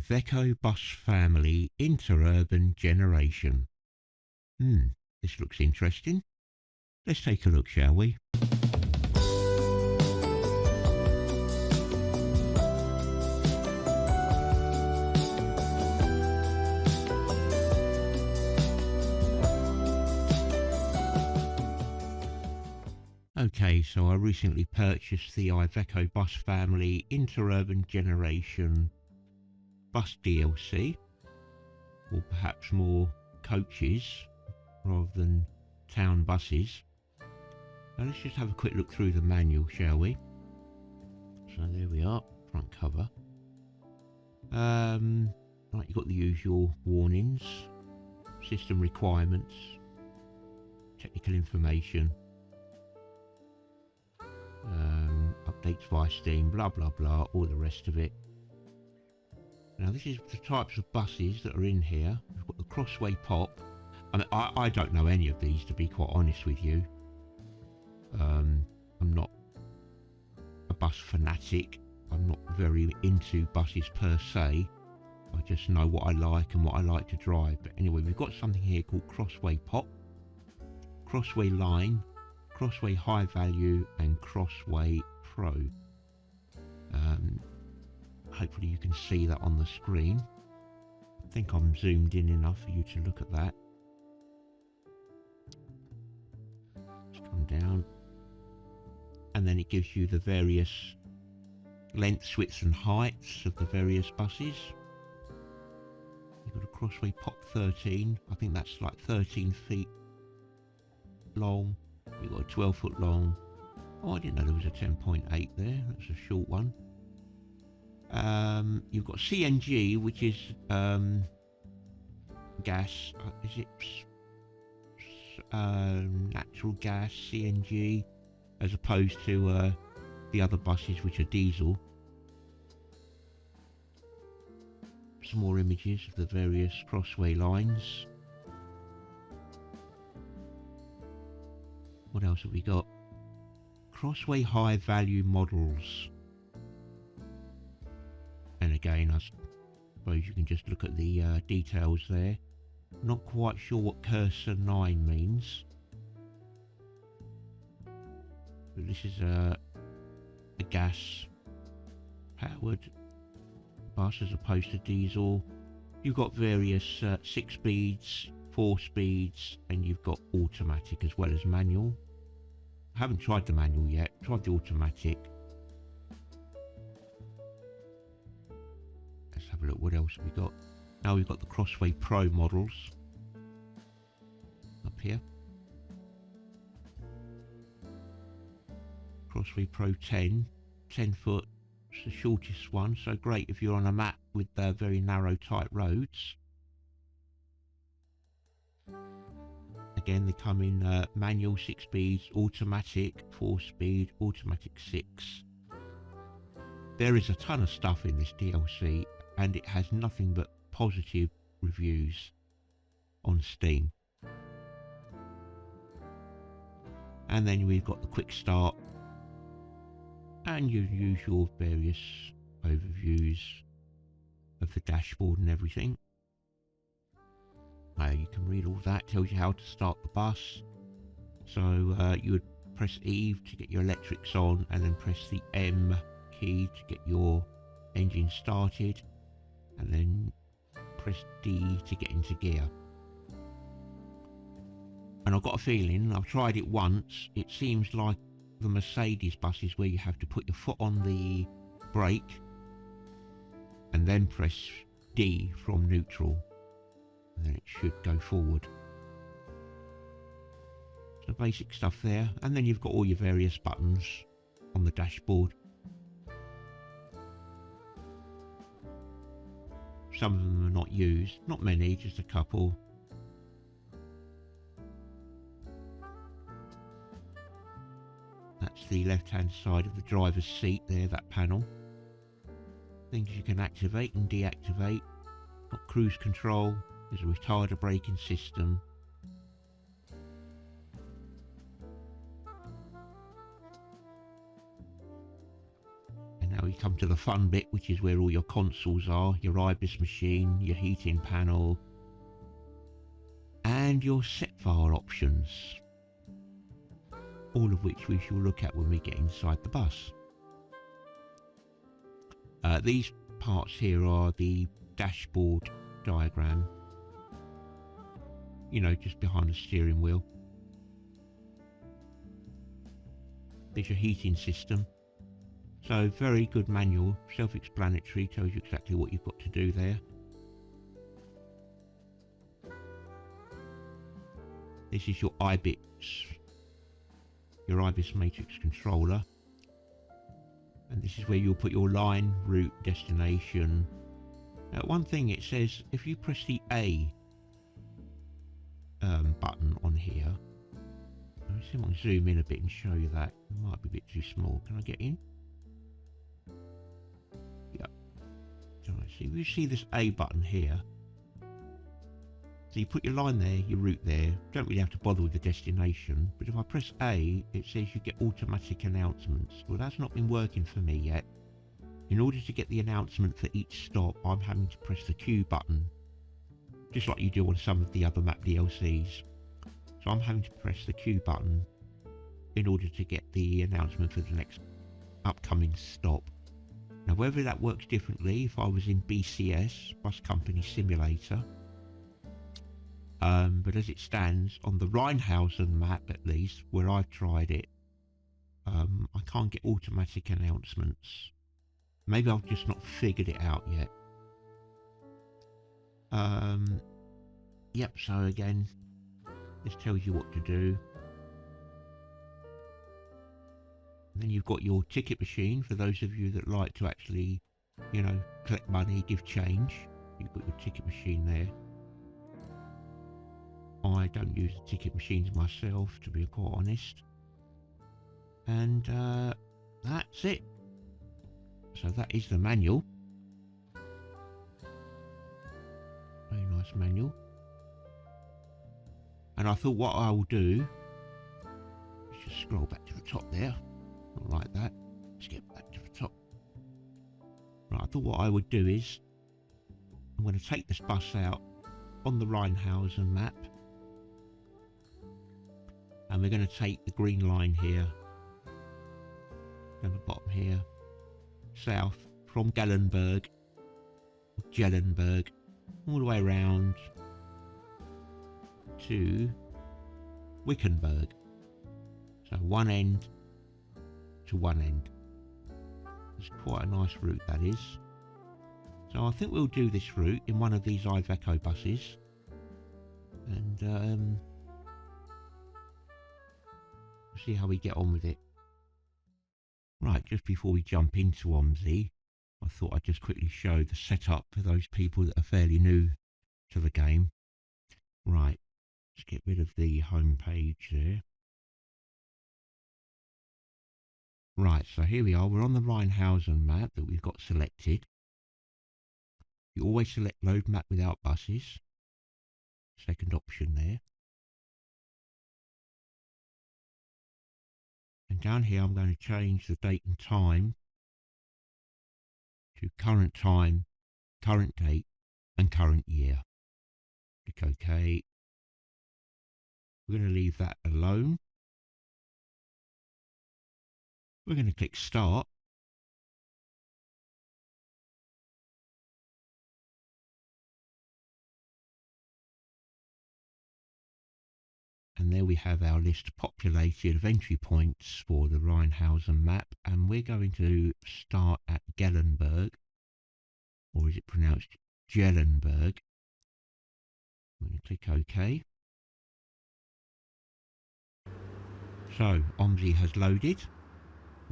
Iveco bus family interurban generation. This looks interesting. Let's take a look, shall we? Okay, so I recently purchased the Iveco bus family interurban generation bus DLC, or perhaps more coaches rather than town buses. Now let's just have a quick look through the manual, shall we? So there we are, front cover. Right, you've got the usual warnings, system requirements, technical information, updates via Steam, blah blah blah, all the rest of it. Now this is the types of buses that are in here. We've got the Crossway Pop. I mean, I don't know any of these, to be quite honest with you. I'm not a bus fanatic. I'm not very into buses per se. I just know what I like and what I like to drive. But anyway, we've got something here called Crossway Pop, Crossway Line, Crossway High Value and Crossway Pro. Hopefully you can see that on the screen. I think I'm zoomed in enough for you to look at that. Let's come down. And then it gives you the various lengths, widths and heights of the various buses. You've got a Crossway Pop 13. I think that's like 13 feet long. You've got a 12 foot long. Oh, I didn't know there was a 10.8 there. That's a short one. You've got CNG, which is gas. Is it natural gas, CNG, as opposed to the other buses, which are diesel. Some more images of the various Crossway lines. What else have we got? Crossway High Value models. And again, I suppose you can just look at the details there. Not quite sure what cursor 9 means. But this is a gas powered bus as opposed to diesel. You've got various 6 speeds, 4 speeds, and you've got automatic as well as manual. I haven't tried the manual yet, tried the automatic. Let's have a look, what else have we got? Now we've got the Crossway Pro models up here. Crossway Pro 10 foot, it's the shortest one, so great if you're on a map with very narrow tight roads. Again, they come in manual 6 speeds, automatic 4 speed, automatic 6. There is a ton of stuff in this DLC, and it has nothing but positive reviews on Steam. And then we've got the quick start and your usual various overviews of the dashboard and everything. You can read all that, tells you how to start the bus. So you would press E to get your electrics on, and then press the M key to get your engine started, and then press D to get into gear. And I've got a feeling, I've tried it once, it seems like the Mercedes buses where you have to put your foot on the brake and then press D from neutral, and then it should go forward. So basic stuff there, and then you've got all your various buttons on the dashboard. Some of them are not used, not many, just a couple. That's the left hand side of the driver's seat there, that panel. Things you can activate and deactivate. Got cruise control, there's a retarder braking system. And now we come to the fun bit, which is where all your consoles are, your IBIS machine, your heating panel, and your set file options, all of which we shall look at when we get inside the bus. These parts here are the dashboard diagram, you know, just behind the steering wheel. There's your heating system. So very good manual, self-explanatory, tells you exactly what you've got to do there. This is your IBIS matrix controller. And this is where you'll put your line, route, destination. Now, one thing it says, if you press the A button on here, let me see if I can zoom in a bit and show you that. It might be a bit too small. Can I get in? Yep. So if you see this A button here, so you put your line there, your route there. Don't really have to bother with the destination. But if I press A, it says you get automatic announcements. Well, that's not been working for me yet. In order to get the announcement for each stop, I'm having to press the Q button, just like you do on some of the other map DLCs. So I'm having to press the Q button in order to get the announcement for the next upcoming stop. Now, whether that works differently if I was in BCS, Bus Company Simulator, but as it stands, on the Rheinhausen map at least, where I've tried it, I can't get automatic announcements. Maybe I've just not figured it out yet. Yep, so again, this tells you what to do. And then you've got your ticket machine for those of you that like to actually, you know, collect money, give change. You've got your ticket machine there. I don't use the ticket machines myself, to be quite honest. And that's it. So that is the manual. Very nice manual. And I thought what I will do is just scroll back to the top there. Not like that. Let's get back to the top. Right, I thought what I would do is I'm going to take this bus out on the Rheinhausen map. And we're going to take the green line here, down the bottom here, south from Gellenburg, all the way around to Wickenburg. So one end to one end. It's quite a nice route, that is. So I think we'll do this route in one of these Iveco buses. And see how we get on with it. Right, just before we jump into OMSI, I thought I'd just quickly show the setup for those people that are fairly new to the game. Right, let's get rid of the home page there. Right, so here we are. We're on the Rheinhausen map that we've got selected. You always select load map without buses. Second option there. And down here I'm going to change the date and time to current time, current date and current year. Click OK. We're going to leave that alone. We're going to click Start. And there we have our list populated of entry points for the Rheinhausen map. And we're going to start at Gellenburg, or is it pronounced Gellenburg? I'm going to click OK. So OMSI has loaded.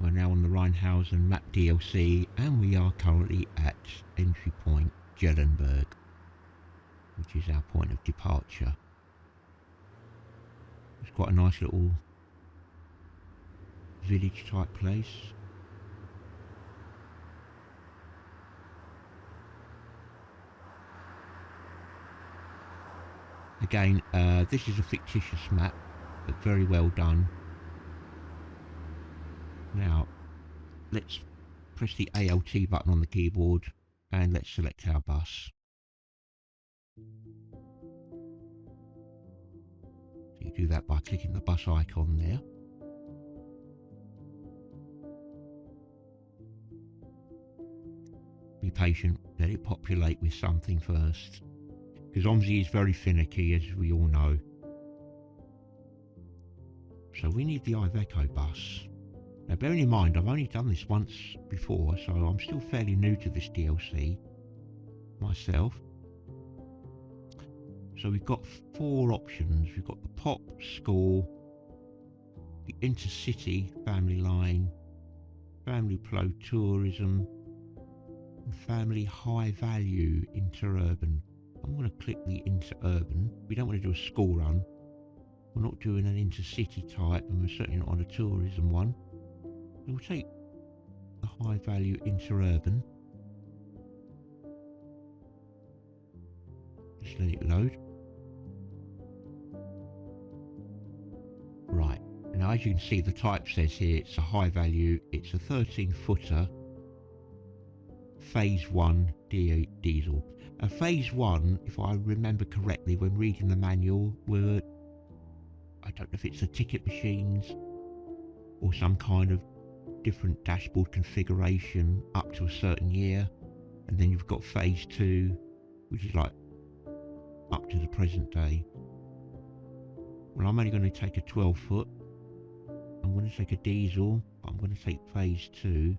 We're now on the Rheinhausen Map DLC and we are currently at entry point Gellenburg, which is our point of departure. It's quite a nice little village type place. Again, this is a fictitious map, but very well done. Now, let's press the ALT button on the keyboard and let's select our bus. So you do that by clicking the bus icon there. Be patient, let it populate with something first, because OMSI is very finicky, as we all know. So we need the Iveco bus. Now bearing in mind, I've only done this once before, so I'm still fairly new to this DLC myself. So we've got 4 options. We've got the Pop School, the Intercity Family Line, Family Pro Tourism, and Family High Value Interurban. I'm going to click the Interurban. We don't want to do a school run. We're not doing an intercity type, and we're certainly not on a tourism one. So we'll take the High Value Interurban. Just let it load. Right, now as you can see, the type says here it's a high value, it's a 13-footer, phase 1 diesel. Phase 1, if I remember correctly when reading the manual, were, I don't know if it's the ticket machines or some kind of different dashboard configuration up to a certain year, and then you've got phase 2, which is like up to the present day. Well, I'm only going to take a 12-foot. I'm going to take a diesel. I'm going to take phase 2.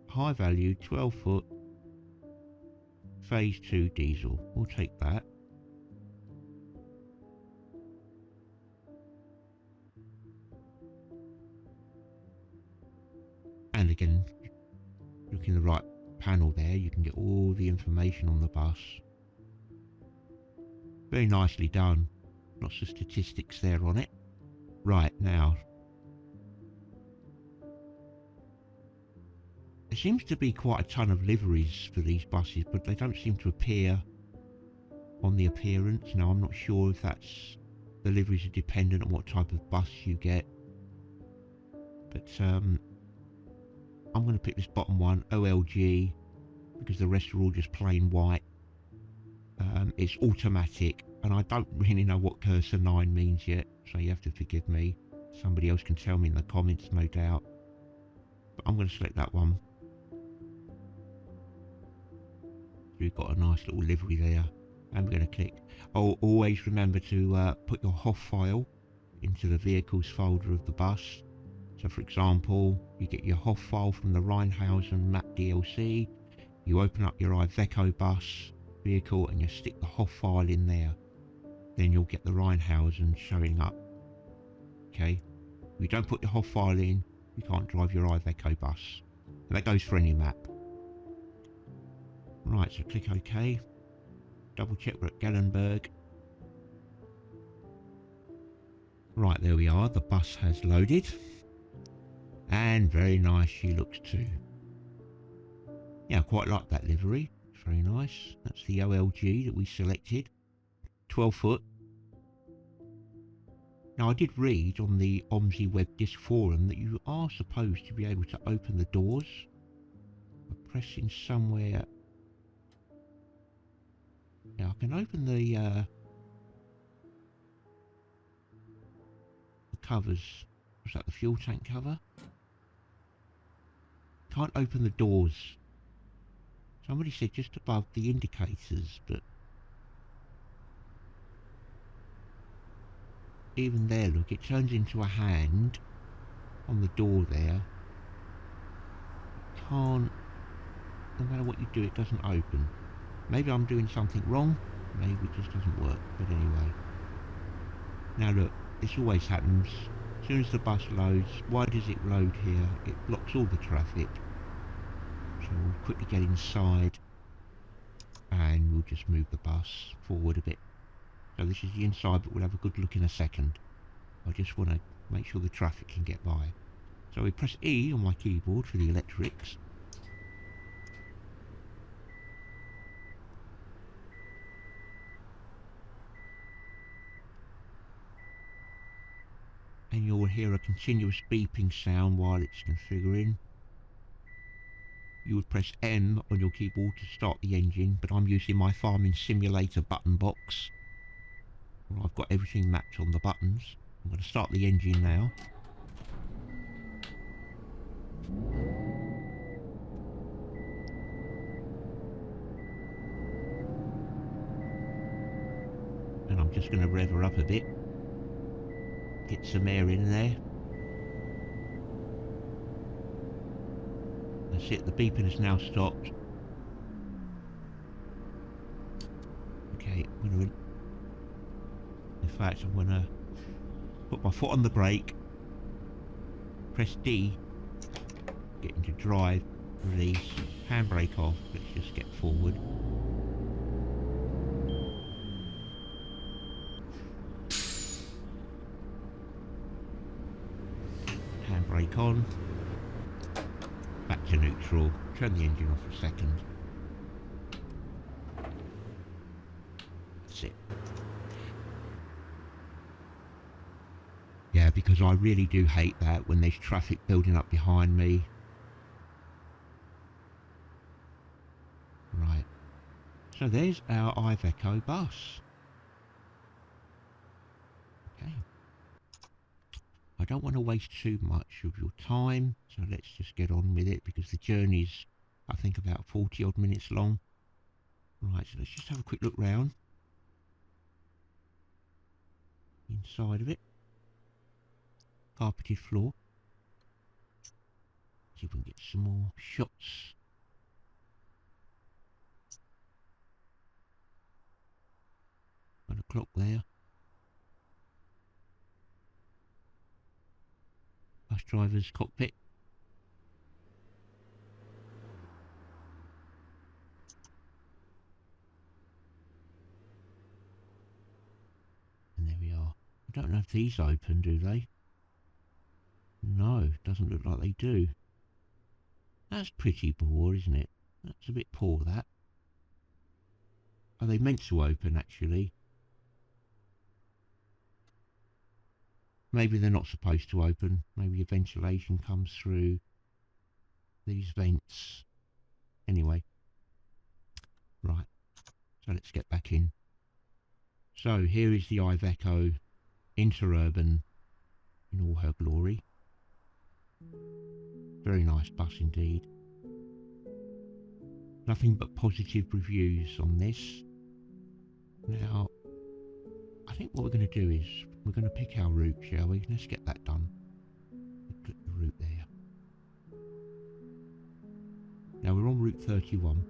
High value, 12-foot, phase 2 diesel. We'll take that. And again, look in the right panel there, you can get all the information on the bus. Very nicely done. Lots of statistics there on it. Right, now there seems to be quite a ton of liveries for these buses, but they don't seem to appear on the appearance. Now I'm not sure if that's, the liveries are dependent on what type of bus you get, but I'm going to pick this bottom one, OLG, because the rest are all just plain white. It's automatic, and I don't really know what cursor 9 means yet, so you have to forgive me. Somebody else can tell me in the comments, no doubt. But I'm going to select that one. We've got a nice little livery there, and we're going to click. Oh, always remember to put your HOF file into the vehicles folder of the bus. So for example, you get your HOF file from the Rheinhausen Map DLC, you open up your Iveco bus vehicle and you stick the HOF file in there. Then you'll get the Rheinhausen showing up. Okay, if you don't put your HOF file in, you can't drive your Iveco bus. And that goes for any map. Right, so click OK. Double check we're at Gellenburg. Right, there we are. The bus has loaded. And very nice she looks too. Yeah, I quite like that livery. It's very nice. That's the OLG that we selected. 12-foot. Now I did read on the OMSI web disc forum that you are supposed to be able to open the doors by pressing somewhere. Now I can open the covers. Was that the fuel tank cover? Can't open the doors. Somebody said just above the indicators, but even there, look, it turns into a hand on the door there. Can't, no matter what you do, it doesn't open. Maybe I'm doing something wrong, maybe it just doesn't work, but anyway. Now look, this always happens. As soon as the bus loads, why does it load here? It blocks all the traffic. So we'll quickly get inside and we'll just move the bus forward a bit. So this is the inside, but we'll have a good look in a second. I just want to make sure the traffic can get by. So we press E on my keyboard for the electrics. And you'll hear a continuous beeping sound while it's configuring. You would press M on your keyboard to start the engine, but I'm using my farming simulator button box. Well, I've got everything mapped on the buttons. I'm going to start the engine now. And I'm just going to rev her up a bit. Get some air in there. That's it, the beeping has now stopped. Okay, in fact, I'm going to put my foot on the brake, press D, get into drive, release, handbrake off. Let's just get forward. Handbrake on. Back to neutral. Turn the engine off for a second. That's it. Yeah, because I really do hate that when there's traffic building up behind me. Right. So there's our Iveco bus. Okay. I don't want to waste too much of your time, so let's just get on with it, because the journey's, I think, about 40 odd minutes long. Right, so let's just have a quick look round. Inside of it. Carpeted floor. See if we can get some more shots. Got a clock there. Bus driver's cockpit. And there we are. I don't know if these open, do they? No, doesn't look like they do. That's pretty poor, isn't it? That's a bit poor, that. Are they meant to open, actually? Maybe they're not supposed to open. Maybe your ventilation comes through these vents. Anyway. Right. So let's get back in. So here is the Iveco Interurban in all her glory. Very nice bus indeed. Nothing but positive reviews on this. Now, I think what we're going to do is we're going to pick our route, shall we? Let's get that done. Click the route there. Now we're on Route 31,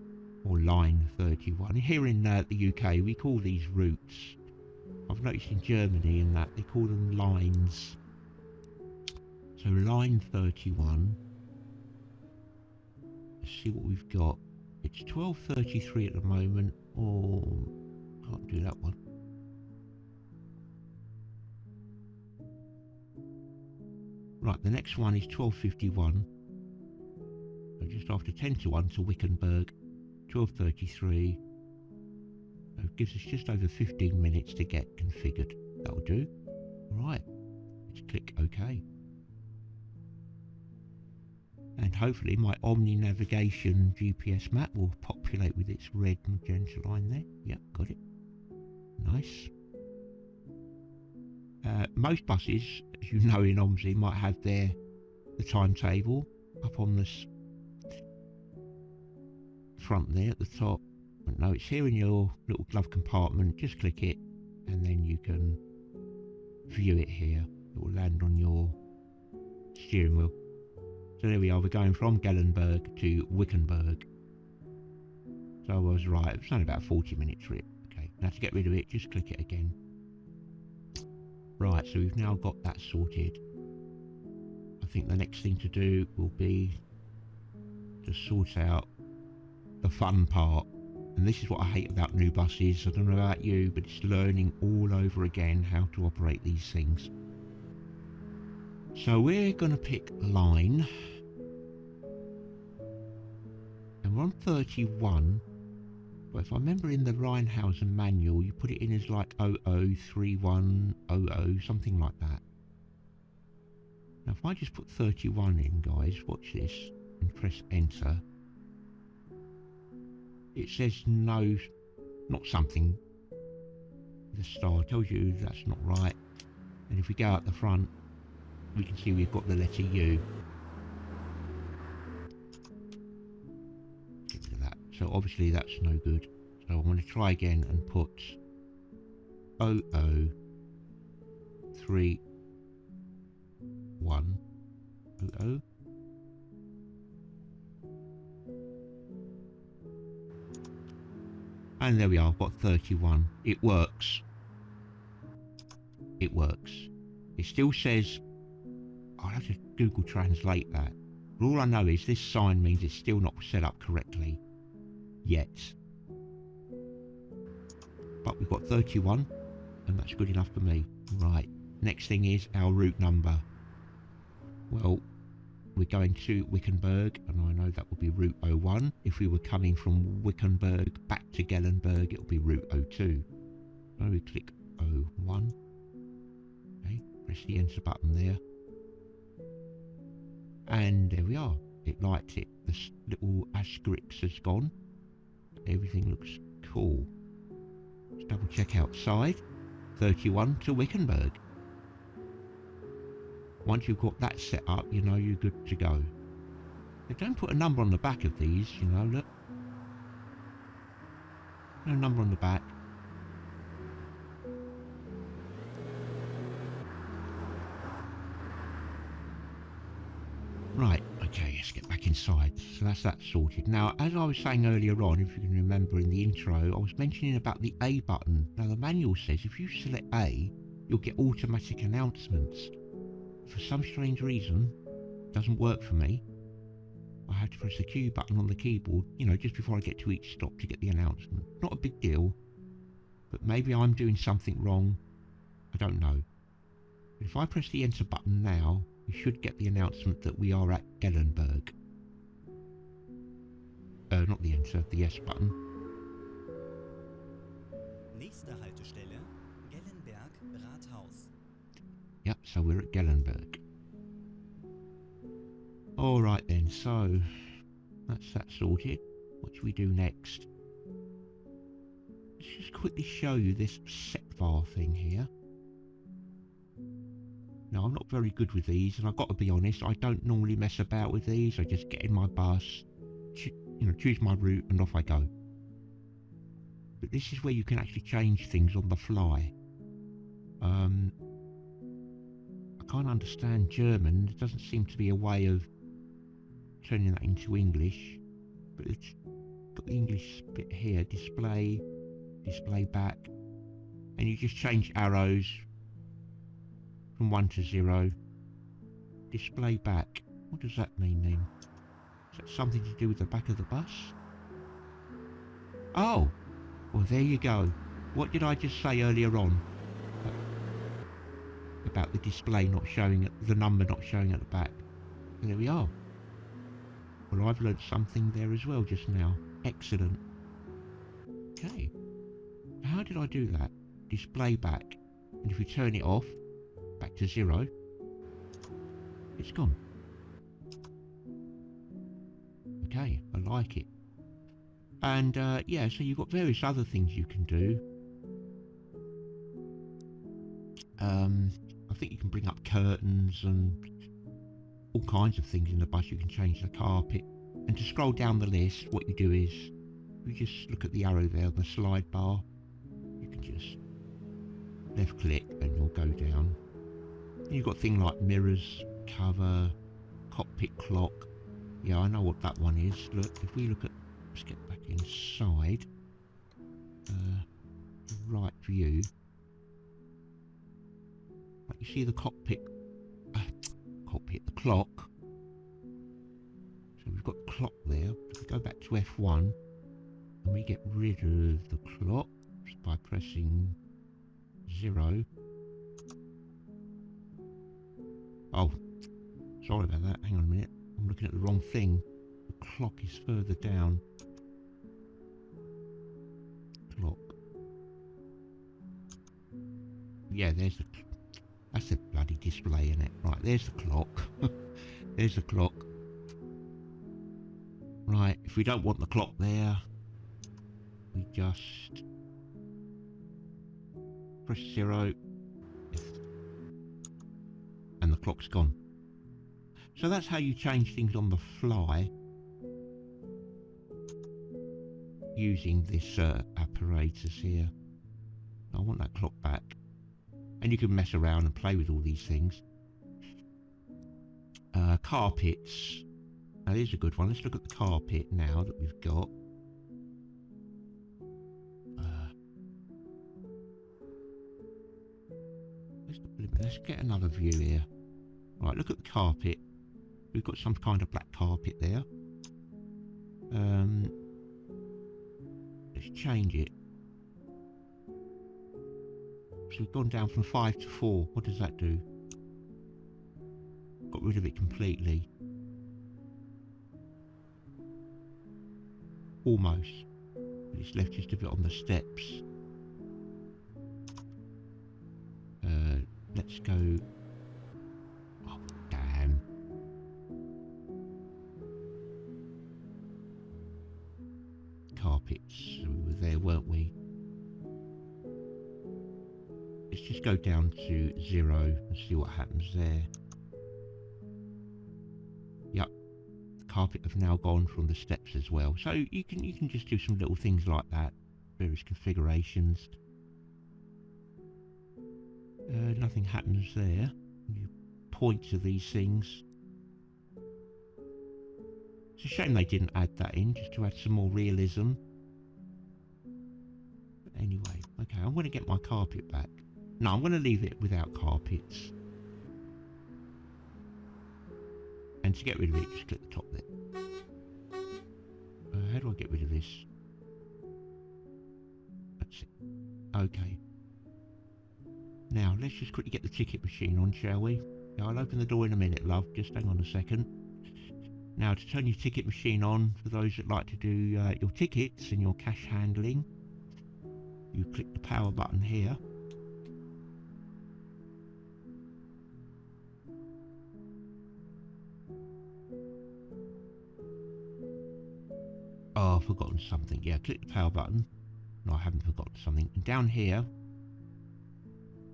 or Line 31. Here in the UK, we call these routes. I've noticed in Germany and that they call them lines. So Line 31. Let's see what we've got. It's 12:33 at the moment. Or can't do that one. Right, the next one is 12:51. So just after 10 to 1 to Wickenburg. 12:33. So it gives us just over 15 minutes to get configured. That'll do. Right, let's click OK. And hopefully my Omni navigation GPS map will populate with its red magenta line there. Yep, got it. Nice. Most buses, as you know in OMSI, might have the timetable up on the front there at the top. But no, it's here in your little glove compartment. Just click it and then you can view it here. It will land on your steering wheel. So there we are, we're going from Gellenburg to Wickenburg. So I was right, it's only about a 40-minute trip. Okay, now to get rid of it, just click it again. Right, so we've now got that sorted. I think the next thing to do will be to sort out the fun part. And this is what I hate about new buses. I don't know about you, but it's learning all over again how to operate these things. So we're going to pick line. And we're on 31. But if I remember in the Rheinhausen manual, you put it in as like 003100, something like that. Now if I just put 31 in, guys, watch this, and press enter, it says no, not something. The star tells you that's not right. And if we go out the front, we can see we've got the letter U. Get rid of that. So obviously that's no good. So I'm going to try again and put 0031 00. And there we are, I've got 31. It works. It works. It still says, I'll have to Google translate that. But all I know is this sign means it's still not set up correctly. Yet. But we've got 31, and that's good enough for me. Right, next thing is our route number. Well, we're going to Wickenburg, and I know that will be route 01. If we were coming from Wickenburg back to Gellenburg, it will be route 02. So we click 01. Okay, press the enter button there. And there we are. It lights it. The little asterisk has gone. Everything looks cool. Let's double check outside. 31 to Wickenburg. Once you've got that set up, you know you're good to go. They don't put a number on the back of these, you know, look. No number on the back. Right, okay, let's get back inside. So that's that sorted. Now, as I was saying earlier on, if you can remember in the intro, I was mentioning about the A button. Now, the manual says if you select A, you'll get automatic announcements. For some strange reason, it doesn't work for me. I have to press the Q button on the keyboard, you know, just before I get to each stop to get the announcement. Not a big deal, but maybe I'm doing something wrong. I don't know. But if I press the enter button now, we should get the announcement that we are at Gellenburg. Not the enter, the S button. Nächste Haltestelle, Gellenberg, Rathaus. Yep, so we're at Gellenburg. Alright then, so that's that sorted. What should we do next? Let's just quickly show you this set bar thing here. Now, I'm not very good with these, and I've got to be honest, I don't normally mess about with these. I just get in my bus, choose my route, and off I go. But this is where you can actually change things on the fly. I can't understand German. There doesn't seem to be a way of turning that into English. But it's got the English bit here, display back. And you just change arrows from 1 to 0. Display back. What does that mean then? Is that something to do with the back of the bus? Oh! Well, there you go. What did I just say earlier on? About the display not showing, the number not showing at the back. And there we are. Well, I've learnt something there as well just now. Excellent. Okay. How did I do that? Display back. And if we turn it off, back to 0, it's gone. Okay, I like it. And yeah, so you've got various other things you can do. I think you can bring up curtains and all kinds of things in the bus. You can change the carpet. And to scroll down the list, what you do is you just look at the arrow there, the slide bar. You can just left click and you'll go down. And you've got things like mirrors, cover, cockpit clock. Yeah, I know what that one is. Look, if we look at, let's get back inside. Right view. Like you see the cockpit, the clock. So we've got the clock there. If we go back to F1 and we get rid of the clock by pressing 0. Oh, sorry about that. Hang on a minute. I'm looking at the wrong thing. The clock is further down. Clock. Yeah, there's That's a bloody display, isn't it? Right, there's the clock. There's the clock. Right, if we don't want the clock there, we just press 0. Yes. And the clock's gone. So that's how you change things on the fly using this apparatus here. I want that clock back. And you can mess around and play with all these things. Carpets. Now here's a good one. Let's look at the carpet now that we've got. Let's get another view here. Right, look at the carpet. We've got some kind of black carpet there. Let's change it. So we've gone down from 5 to 4. What does that do? Got rid of it completely. Almost. But it's left just a bit on the steps. Let's go. Oh, damn. Carpets. We were there, weren't we? Let's just go down to 0 and see what happens there. Yep, the carpet have now gone from the steps as well. So you can just do some little things like that, various configurations. Nothing happens there. You point to these things. It's a shame they didn't add that in, just to add some more realism. But anyway, okay, I'm going to get my carpet back. No, I'm going to leave it without carpets. And to get rid of it, just click the top there. How do I get rid of this? That's it. Okay. Now, let's just quickly get the ticket machine on, shall we? Yeah, I'll open the door in a minute, love. Just hang on a second. Now, to turn your ticket machine on, for those that like to do your tickets and your cash handling, you click the power button here. Oh, I've forgotten something. Yeah, click the power button. No, I haven't forgotten something. And down here,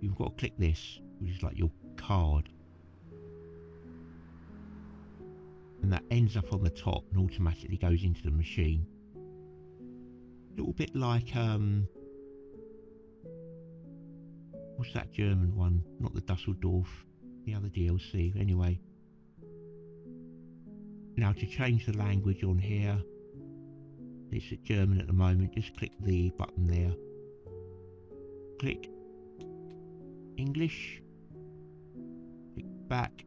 you've got to click this, which is like your card. And that ends up on the top and automatically goes into the machine. A little bit like, what's that German one? Not the Dusseldorf, the other DLC. Anyway. Now to change the language on here, it's at German at the moment, just click the button there. Click English. Click back.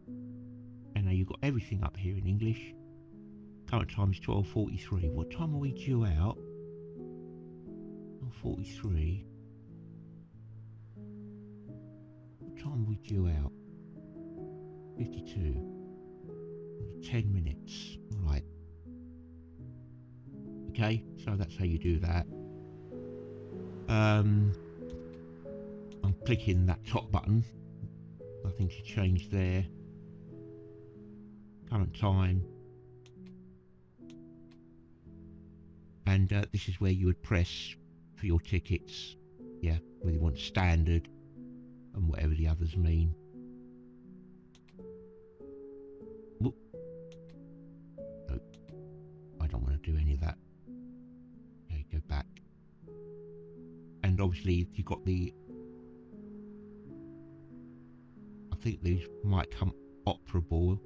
And now you've got everything up here in English. Current time is 12:43. What time are we due out? 12:43. What time are we due out? 52. 10 minutes. Alright. Okay, so that's how you do that. I'm clicking that top button. Nothing to change there. Current time. And this is where you would press for your tickets. Yeah, whether you want standard and whatever the others mean. Whoop. Nope. I don't want to do any of that. Okay, go back. And obviously you've got the... I think these might come operable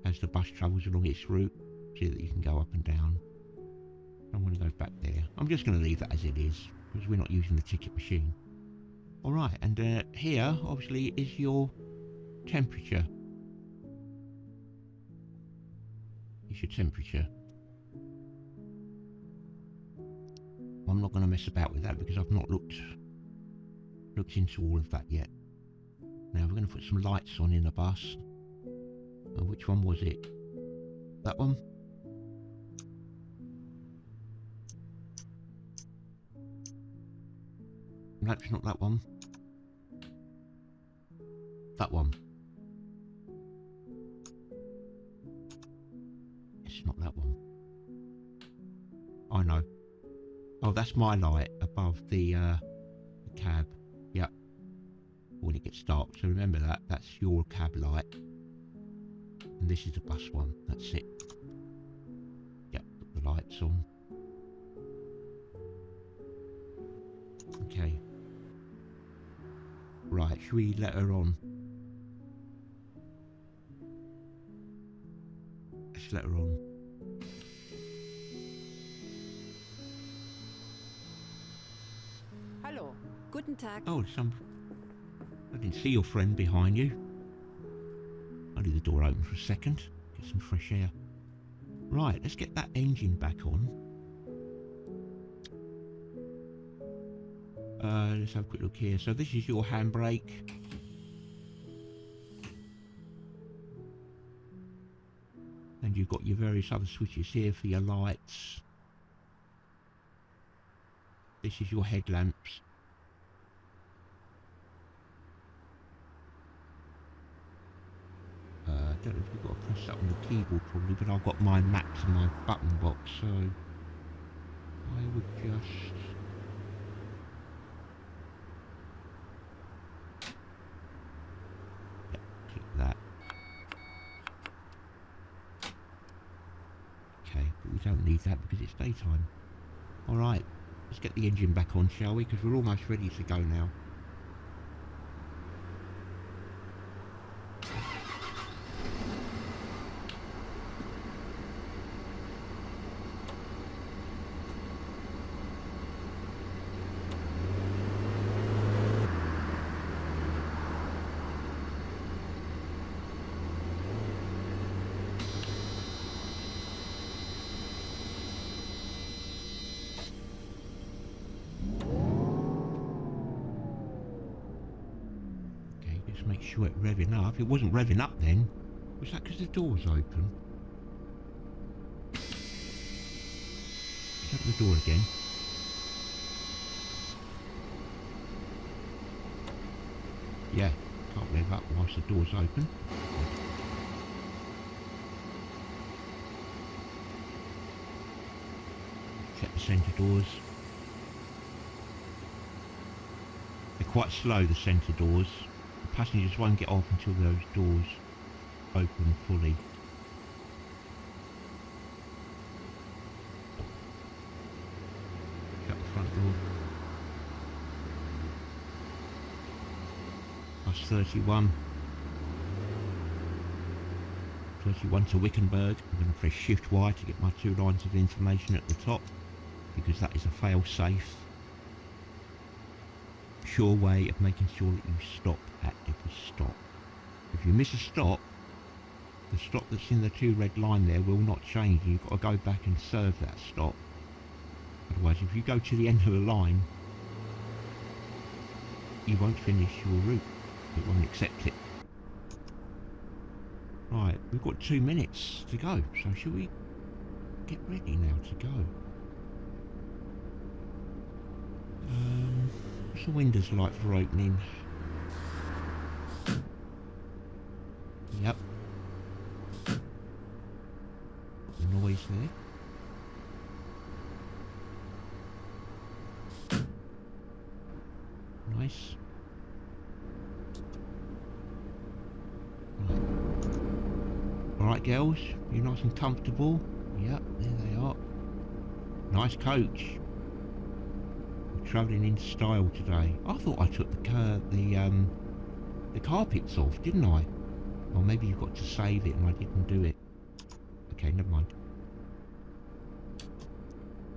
as the bus travels along its route, so that you can go up and down. I'm going to go back there. I'm just going to leave that as it is, because we're not using the ticket machine. Alright, and here, obviously, is your temperature. It's your temperature. I'm not going to mess about with that, because I've not looked into all of that yet. Now, we're going to put some lights on in the bus. Which one was it? That one? No, it's not that one. that one? It's not that one. I know. Oh, that's my light above the cab. Yep. When it gets dark. So remember that. That's your cab light. And this is the bus one. That's it. Yep. Put the lights on. Okay. Right. Should we let her on? Let's let her on. Hallo, guten Tag. Oh, I didn't see your friend behind you. I'll leave the door open for a second. Get some fresh air. Right, let's get that engine back on. Let's have a quick look here. So this is your handbrake. And you've got your various other switches here for your lights. This is your headlamps. I don't know if you've got to press that on the keyboard probably, but I've got my maps and my button box, so I would just... yeah, click that. Okay, but we don't need that because it's daytime. Alright, let's get the engine back on, shall we? Because we're almost ready to go now. Make sure it's revving up. It wasn't revving up then. Was that because the door's open? Open the door again. Yeah, can't rev up whilst the door's open. Check the centre doors. They're quite slow, the centre doors. Passengers won't get off until those doors open fully. Shut the front door. Bus 31. 31 to Wickenburg. I'm going to press Shift Y to get my 2 lines of information at the top, because that is a fail-safe, sure way of making sure that you stop at every stop. If you miss a stop, the stop that's in the 2 red line there will not change. You've got to go back and serve that stop. Otherwise, if you go to the end of the line, you won't finish your route. It won't accept it. Right, we've got 2 minutes to go, so shall we get ready now to go? What's the windows like for opening? Yep. Got the noise there. Nice. Right. Alright girls, you nice and comfortable? Yep, there they are. Nice coach. Travelling in style today. I thought I took the carpets off, didn't I? Or maybe you've got to save it and I didn't do it. Okay, never mind.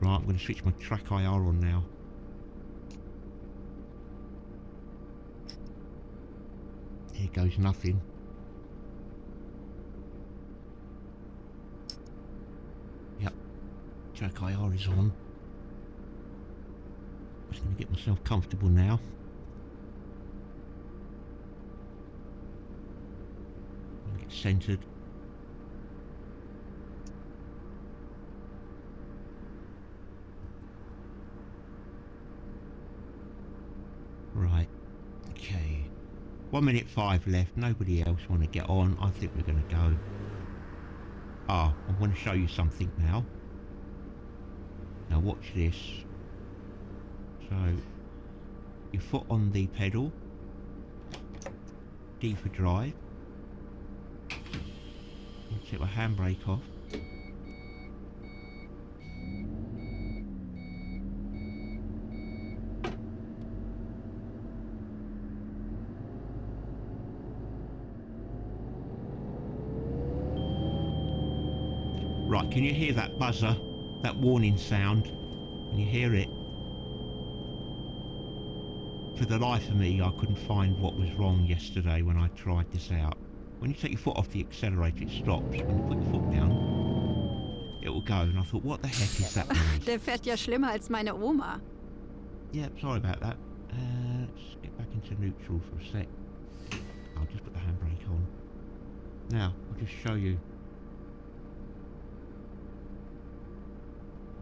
Right, I'm going to switch my track IR on now. Here goes nothing. Yep, track IR is on. Just going to get myself comfortable now. And get centred. Right. Okay. 1 minute 5 left. Nobody else want to get on. I think we're going to go. I want to show you something now. Now watch this. So, your foot on the pedal. D for drive. Take my handbrake off. Right, can you hear that buzzer? That warning sound? Can you hear it? For the life of me, I couldn't find what was wrong yesterday when I tried this out. When you take your foot off the accelerator, it stops. When you put your foot down, it will go. And I thought, what the heck is that noise? Der fährt ja schlimmer als meine Oma. Yeah, sorry about that. Let's get back into neutral for a sec. I'll just put the handbrake on. Now, I'll just show you.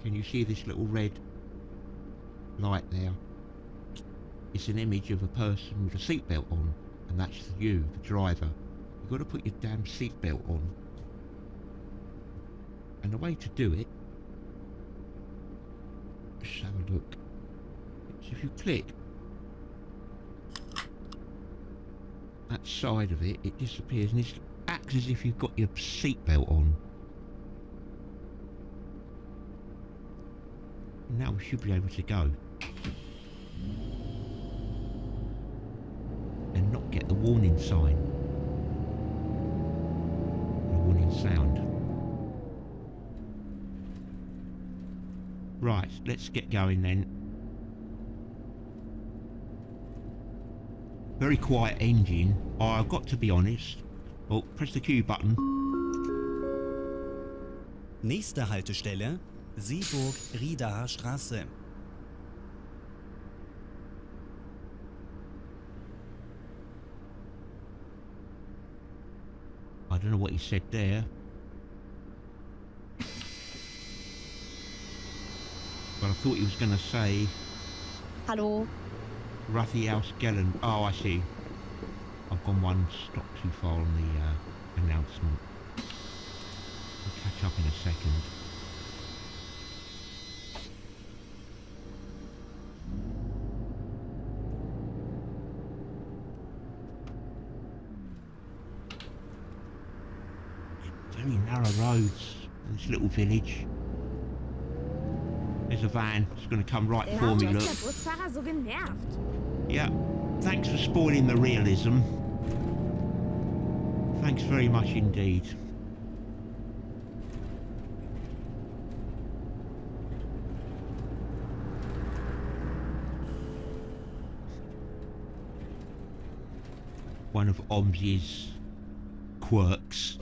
Can you see this little red light there? It's an image of a person with a seatbelt on, and that's you, the driver. You've got to put your damn seatbelt on. And the way to do it, just have a look. So if you click that side of it, it disappears, and it acts as if you've got your seatbelt on. Now we should be able to go. And not get the warning sign. The warning sound. Right, let's get going then. Very quiet engine. I've got to be honest. Oh, press the Q button. Nächste Haltestelle, Seeburg-Riedaer Straße. I don't know what he said there. But I thought he was going to say... Hallo. Gellenburg. Oh, I see. I've gone one stop too far on the announcement. We'll catch up in a second. Very narrow roads in this little village. There's a van. It's going to come right for me, look. Ist der Busfahrer so genervt? Yeah. Thanks for spoiling the realism. Thanks very much indeed. One of OMSI's quirks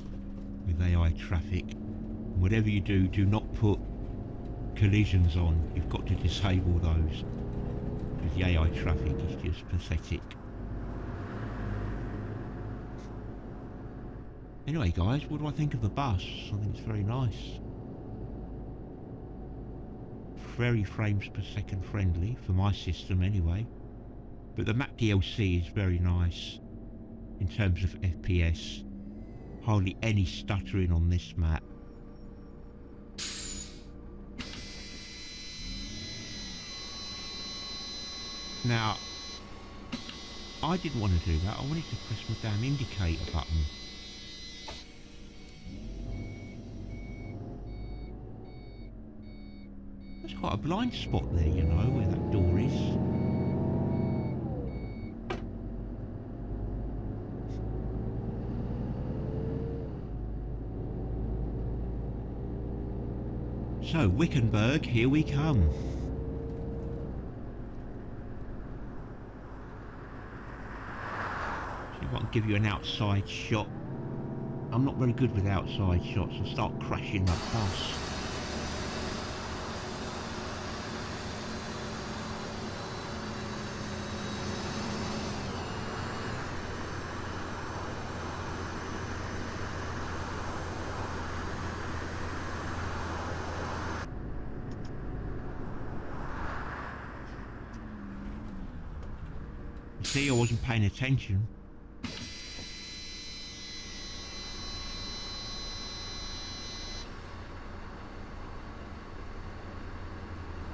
with AI traffic. Whatever you do, do not put collisions on. You've got to disable those. Because the AI traffic is just pathetic. Anyway guys, what do I think of the bus? I think it's very nice. Very frames per second friendly, for my system anyway. But the map DLC is very nice in terms of FPS. Hardly any stuttering on this map. Now, I didn't want to do that. I wanted to press my damn indicator button. There's quite a blind spot there, you know, where that door is. So, Wickenburg, here we come. See if I can give you an outside shot. I'm not very good with outside shots. I'll start crashing the bus. See, I wasn't paying attention.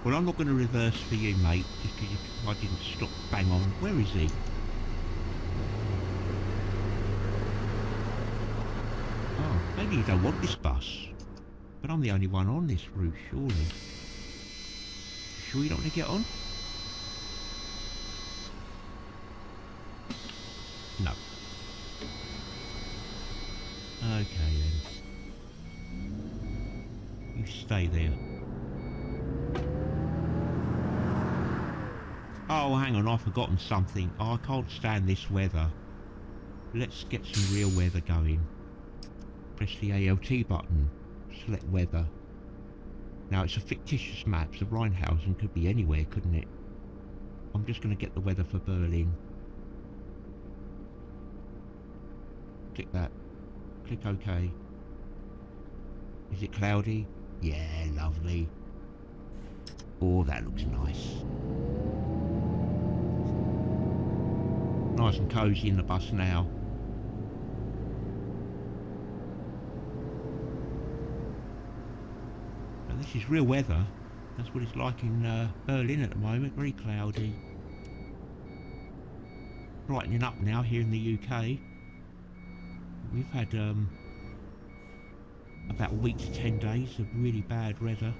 Well, I'm not going to reverse for you, mate, just because I didn't stop bang on. Where is he? Oh, maybe you don't want this bus. But I'm the only one on this route, surely. Sure you don't want to get on? No. Okay then. You stay there. Oh, hang on, I've forgotten something. Oh, I can't stand this weather. Let's get some real weather going. Press the ALT button. Select weather. Now, it's a fictitious map, so Rheinhausen could be anywhere, couldn't it? I'm just going to get the weather for Berlin. Click that. Click OK. Is it cloudy? Yeah, lovely. Oh, that looks nice. Nice and cosy in the bus now. Now this is real weather. That's what it's like in Berlin at the moment. Very cloudy. Brightening up now here in the UK. We've had about a week to 10 days of really bad weather.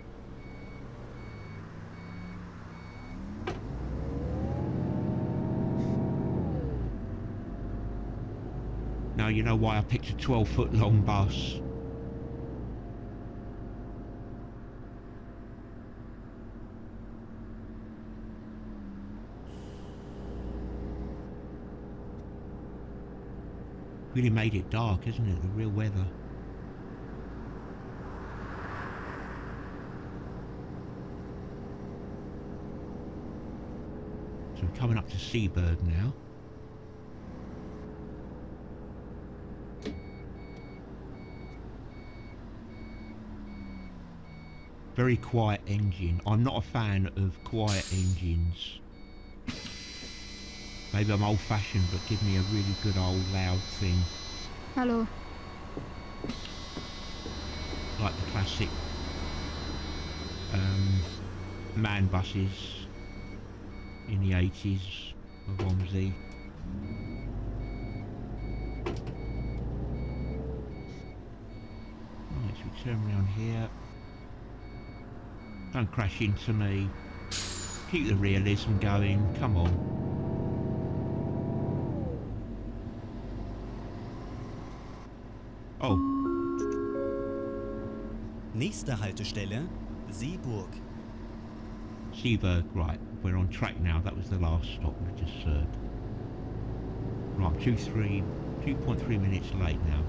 Now you know why I picked a 12-foot long bus. Really made it dark, isn't it? The real weather. So we're coming up to Seeberg now. Very quiet engine. I'm not a fan of quiet engines. Maybe I'm old-fashioned, but give me a really good old loud thing. Hallo. Like the classic man buses in the 80s of OMSI. Right, so we turn around here. Don't crash into me. Keep the realism going. Come on. Oh. Nächste Haltestelle, Seeburg. Seeberg, right. We're on track now. That was the last stop we just served. Right, 2.3 minutes late now.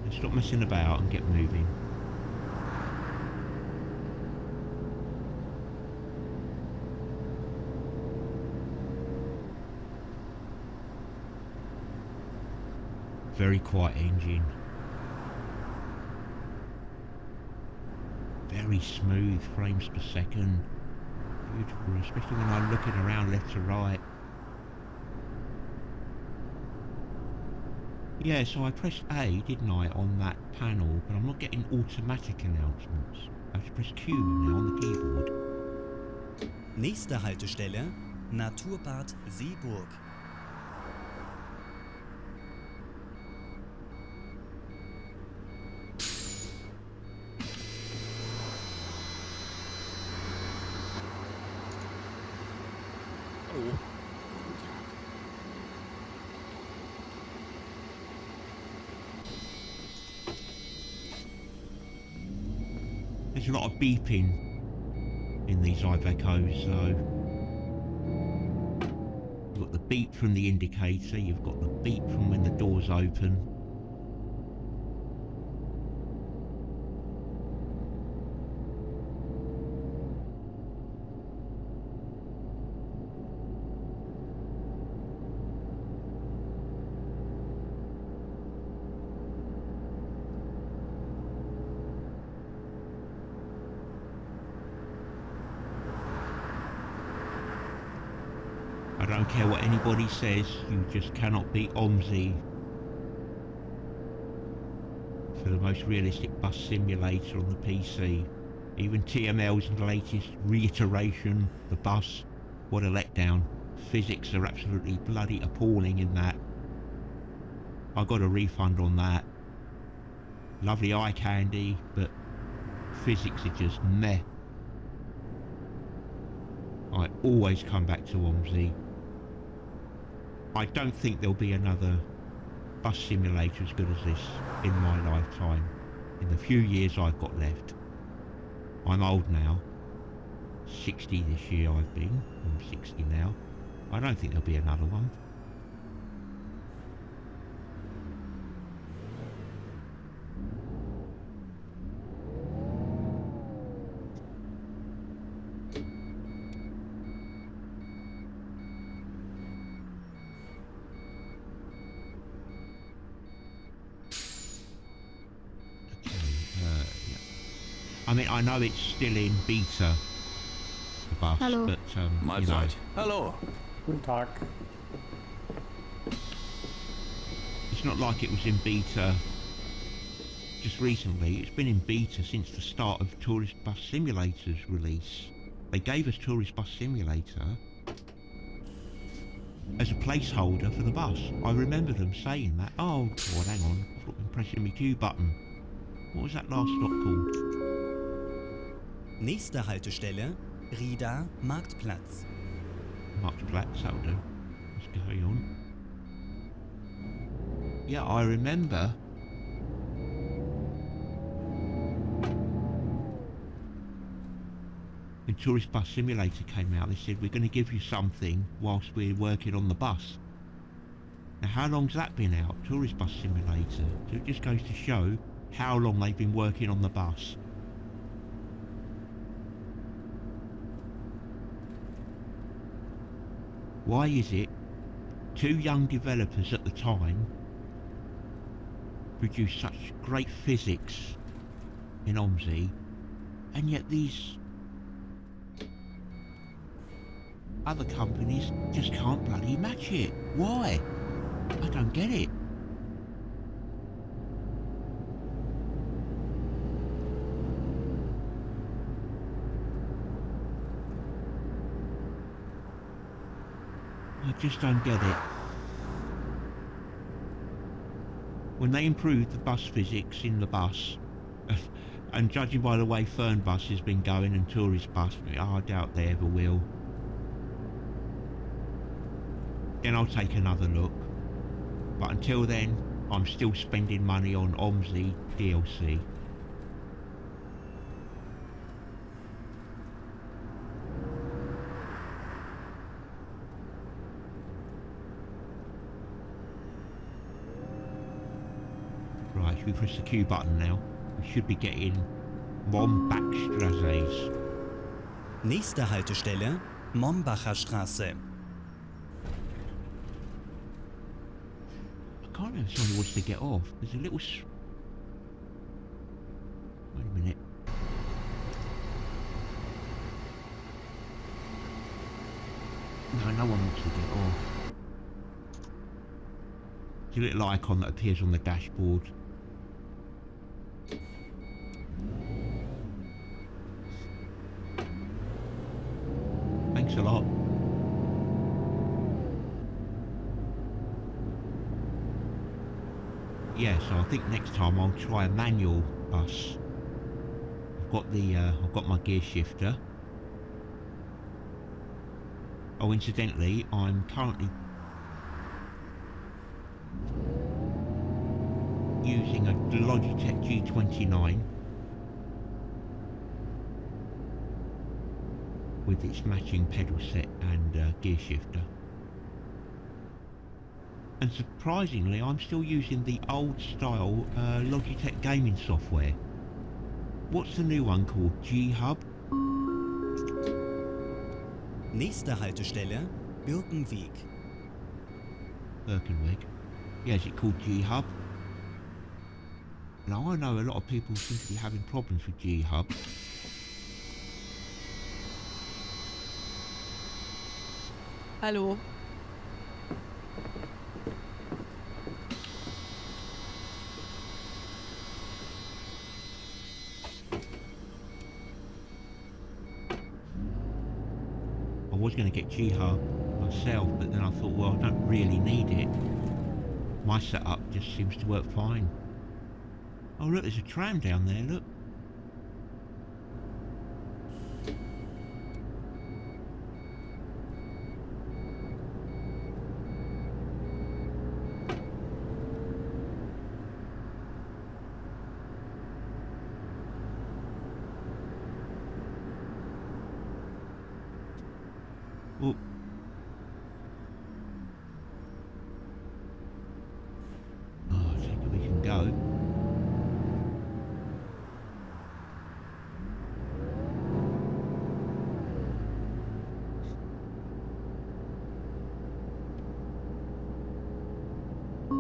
Let's stop messing about and get moving. Very quiet engine. Very smooth frames per second. Beautiful, especially when I'm looking around left to right. Yeah, so I pressed A, didn't I, on that panel, but I'm not getting automatic announcements. I have to press Q now on the keyboard. Nächste Haltestelle, Naturbad Seeburg. There's a lot of beeping in these Ivecos, so you've got the beep from the indicator, you've got the beep from when the doors open. I don't care what anybody says, you just cannot beat OMSI for the most realistic bus simulator on the PC. Even TML's latest reiteration, the bus, what a letdown. Physics are absolutely bloody appalling in that. I got a refund on that. Lovely eye candy, but physics are just meh. I always come back to OMSI. I don't think there'll be another bus simulator as good as this in my lifetime, in the few years I've got left. I'm old now. 60 this year I've been. I'm 60 now. I don't think there'll be another one. I mean, I know it's still in beta, the bus, Hallo. but, you know, Mahlzeit. Hallo. Guten Tag. it's not like it was in beta just recently. It's been in beta since the start of Tourist Bus Simulator's release. They gave us Tourist Bus Simulator as a placeholder for the bus. I remember them saying that. Oh God, hang on, I've got been pressing my Q button. What was that last stop called? Nächste Haltestelle, Rieda Marktplatz. Marktplatz, that'll do. Let's carry on. Yeah, I remember. When Tourist Bus Simulator came out, they said, we're going to give you something whilst we're working on the bus. Now, how long's that been out, Tourist Bus Simulator? So it just goes to show how long they've been working on the bus. Why is it two young developers at the time produced such great physics in OMSI, and yet these other companies just can't bloody match it? Why? I don't get it. I just don't get it. When they improved the bus physics in the bus, and judging by the way Fernbus has been going and Tourist Bus, I doubt they ever will. Then I'll take another look. But until then, I'm still spending money on OMSI DLC. Right, should we press the Q button now? We should be getting Mombackstraße. Nächste Haltestelle, Mombacher Straße. I can't remember if somebody wants to get off. There's a little... Wait a minute. No, no one wants to get off. There's a little icon that appears on the dashboard. Thanks a lot. Yeah, so I think next time I'll try a manual bus. I've got my gear shifter. Oh, incidentally, I'm currently using a Logitech G29 with its matching pedal set and gear shifter. And surprisingly, I'm still using the old style Logitech gaming software. What's the new one called? G-Hub? Nächste Haltestelle, Birkenweg. Birkenweg. Yeah, is it called G-Hub? Now, I know a lot of people seem to be having problems with G-Hub. Hallo. was going to get Jiha myself, but then I thought, well, I don't really need it. My setup just seems to work fine. Oh look, there's a tram down there, look. Oh. Oh, I think we can go.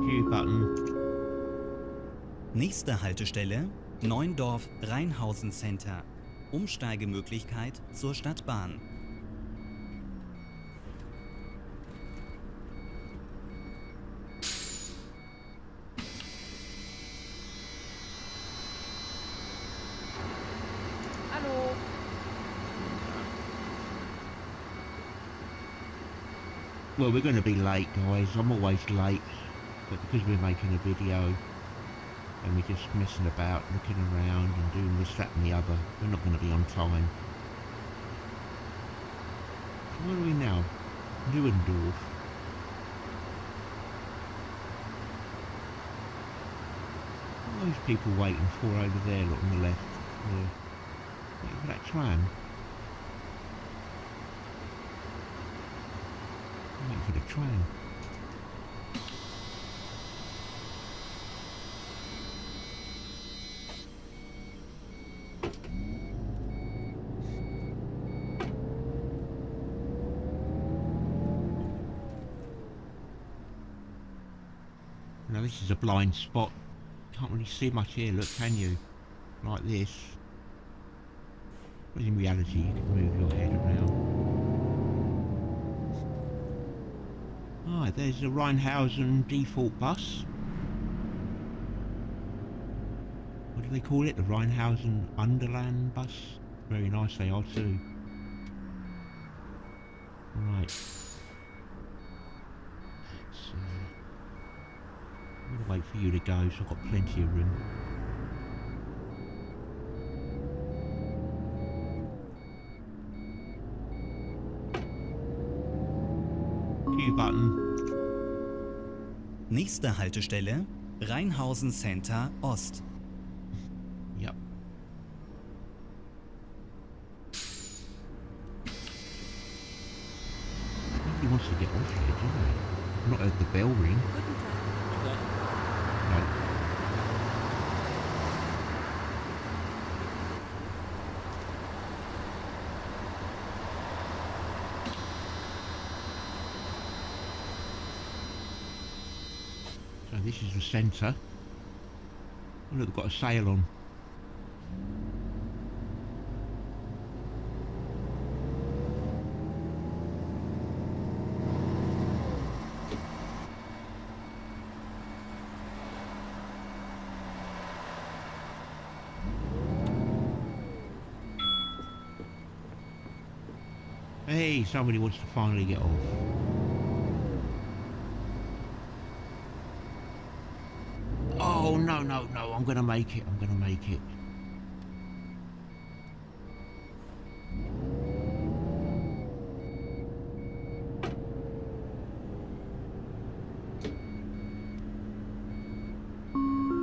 Q button. Nächste Haltestelle Neundorf Rheinhausen Center. Umsteigemöglichkeit zur Stadtbahn. Hallo. Well, we're going to be late, guys. I'm always late, but because we're making a video and we're just messing about, looking around and doing this, that and the other, we're not going to be on time. So where are we now? Neuendorf. What are those people waiting for over there, look, on the left? Waiting for that tram. Waiting for the tram. Now this is a blind spot. Can't really see much here, look, can you? Like this. But in reality you can move your head around. Right, there's the Rheinhausen default bus. What do they call it? The Rheinhausen Underland bus? Very nice they are too. Right. I'm going to wait for you to go, so I've got plenty of room. Q button. Nächste Haltestelle Rheinhausen Center Ost. Yep. Nobody wants to get off here, do they? I've not heard the bell ring. Guten Tag. No. So this is the centre. Oh look, they've got a sail on. Hey, somebody wants to finally get off. Oh, no, I'm gonna make it,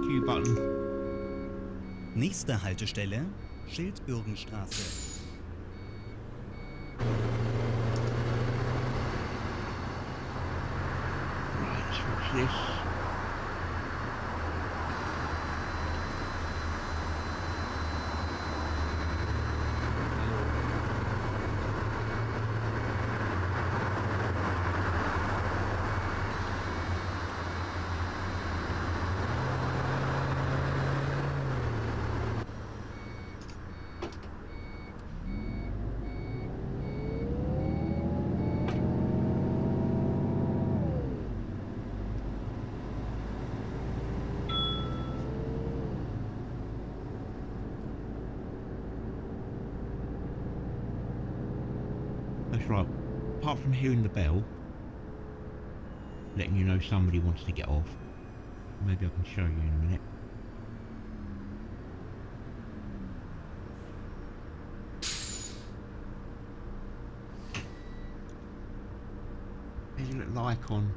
Q button. Nächste Haltestelle Schildbürgenstraße. Right, what's this? That's right. apart from hearing the bell, letting you know somebody wants to get off. Maybe I can show you in a minute. There's a little icon.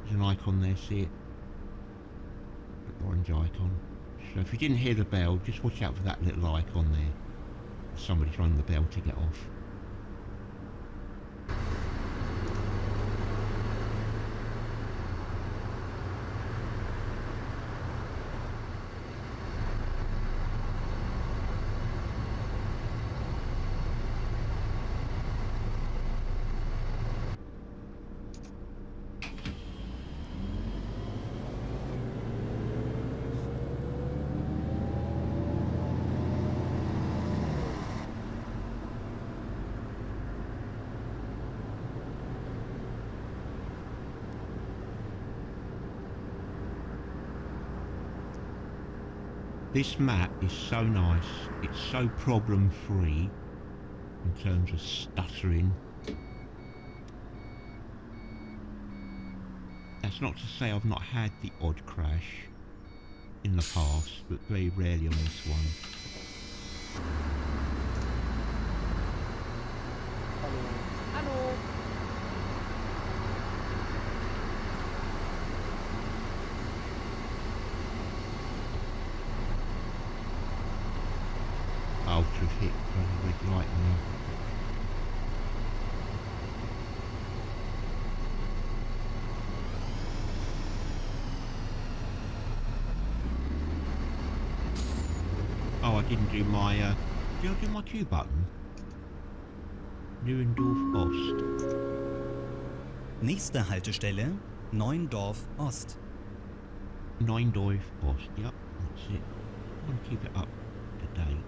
There's an icon there, see it? Little orange icon. So if you didn't hear the bell, just watch out for that little icon there. Somebody's rung the bell to get off. This map is so nice, it's so problem free in terms of stuttering. That's not to say I've not had the odd crash in the past, but very rarely on this one. Hallo. Oh, to have hit a red light now. Oh, I didn't do my, did I do my Q button? Neuendorf Ost. Nächste Haltestelle, Neuendorf Ost. Neuendorf Ost, yep, that's it. I want to keep it up to date.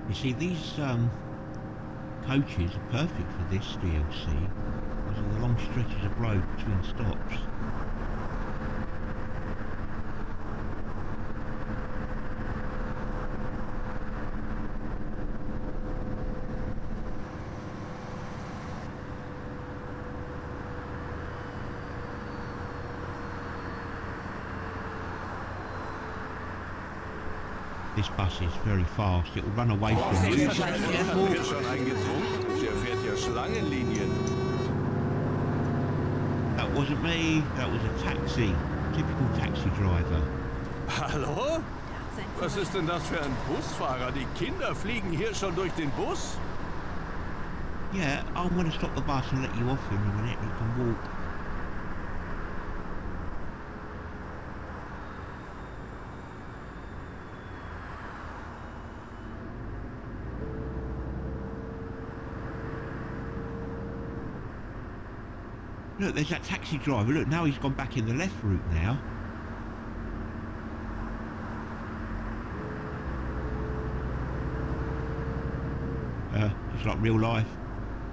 You see, these coaches are perfect for this DLC because of the long stretches of road between stops. This bus is very fast, it will run away from you. Wird schon eingetrunken? Der fährt ja Schlangenlinien. That wasn't me, that was a taxi. Typical taxi driver. Hallo? Was ist denn das für ein Busfahrer? Die Kinder fliegen hier schon durch den Bus? Yeah, I'm going to stop the bus and let you off in a minute, you can walk. Look, there's that taxi driver. Look, now he's gone back in the left route now. Just like real life.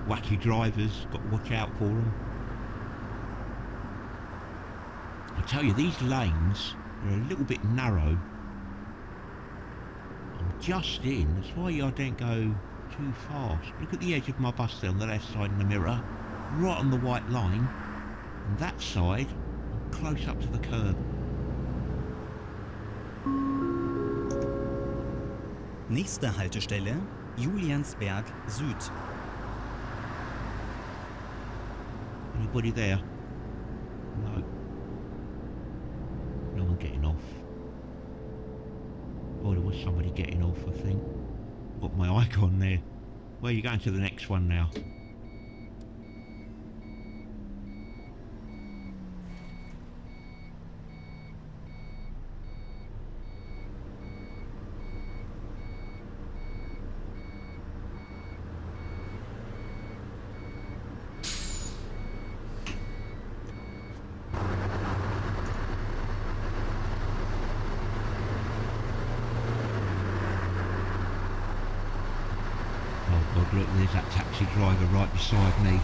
Wacky drivers, got to watch out for them. I tell you, these lanes are a little bit narrow. I'm just in, that's why I don't go too fast. Look at the edge of my bus there on the left side in the mirror. Right on the white line, and that side, I'm close up to the curb. Nächste Haltestelle Juliansberg Süd. Anybody there? No. No one getting off. Oh, there was somebody getting off, I think. Got my icon there. Where are you going to the next one now? God, look, there's that taxi driver right beside me.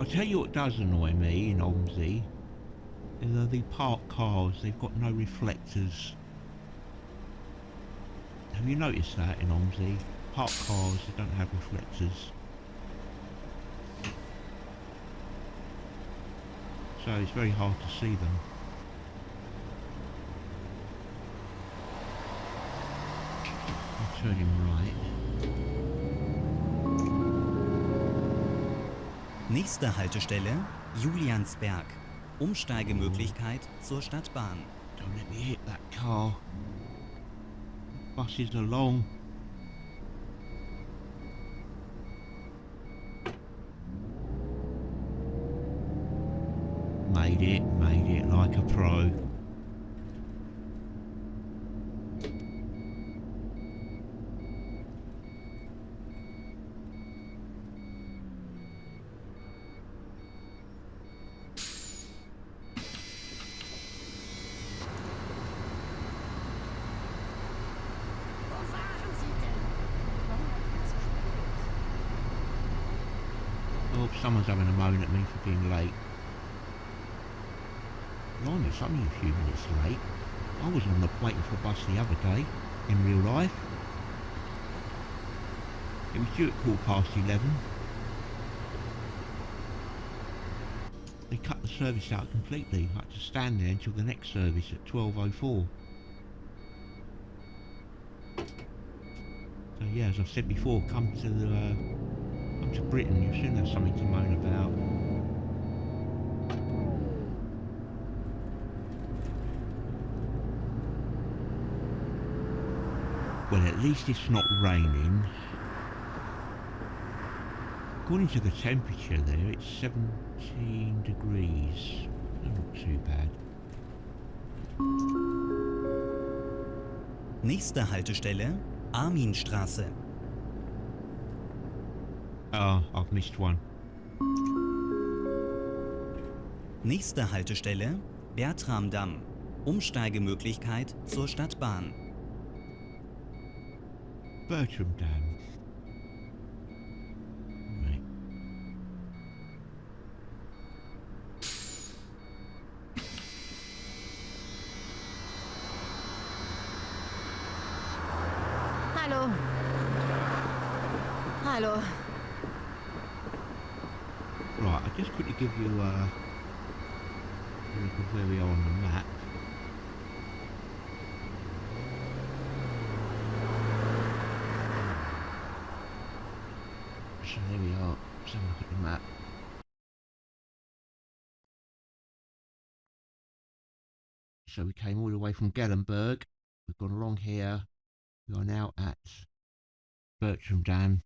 I'll tell you what does annoy me in OMSI. Are the parked cars, they've got no reflectors. Have you noticed that in OMSI? Parked cars, they don't have reflectors. So it's very hard to see them. I'm turning right. Nächste Haltestelle Juliansberg. Umsteigemöglichkeit zur Stadtbahn. Don't let me hit that car. Buses are long. Made it like a pro. Oh, someone's having a moan at me for being late. Blimey, it's only a few minutes late. I was on the waiting for a bus the other day, in real life. It was due at 11:15. They cut the service out completely. I had to stand there until the next service at 12:04. So yeah, as I've said before, come to Britain, you'll soon have something to moan about. Well, at least it's not raining. According to the temperature there, it's 17 degrees. Not too bad. Nächste Haltestelle Arminstraße. Oh, I've missed one. Nächste Haltestelle Bertramdamm. Umsteigemöglichkeit zur Stadtbahn. Bertram Dam. Right. Hallo. Hallo. Right, I'll just quickly give you a look of where we are on the map. So there we are. Let's have a look at the map. So we came all the way from Gellenburg. We've gone along here. We are now at Bertram Dam.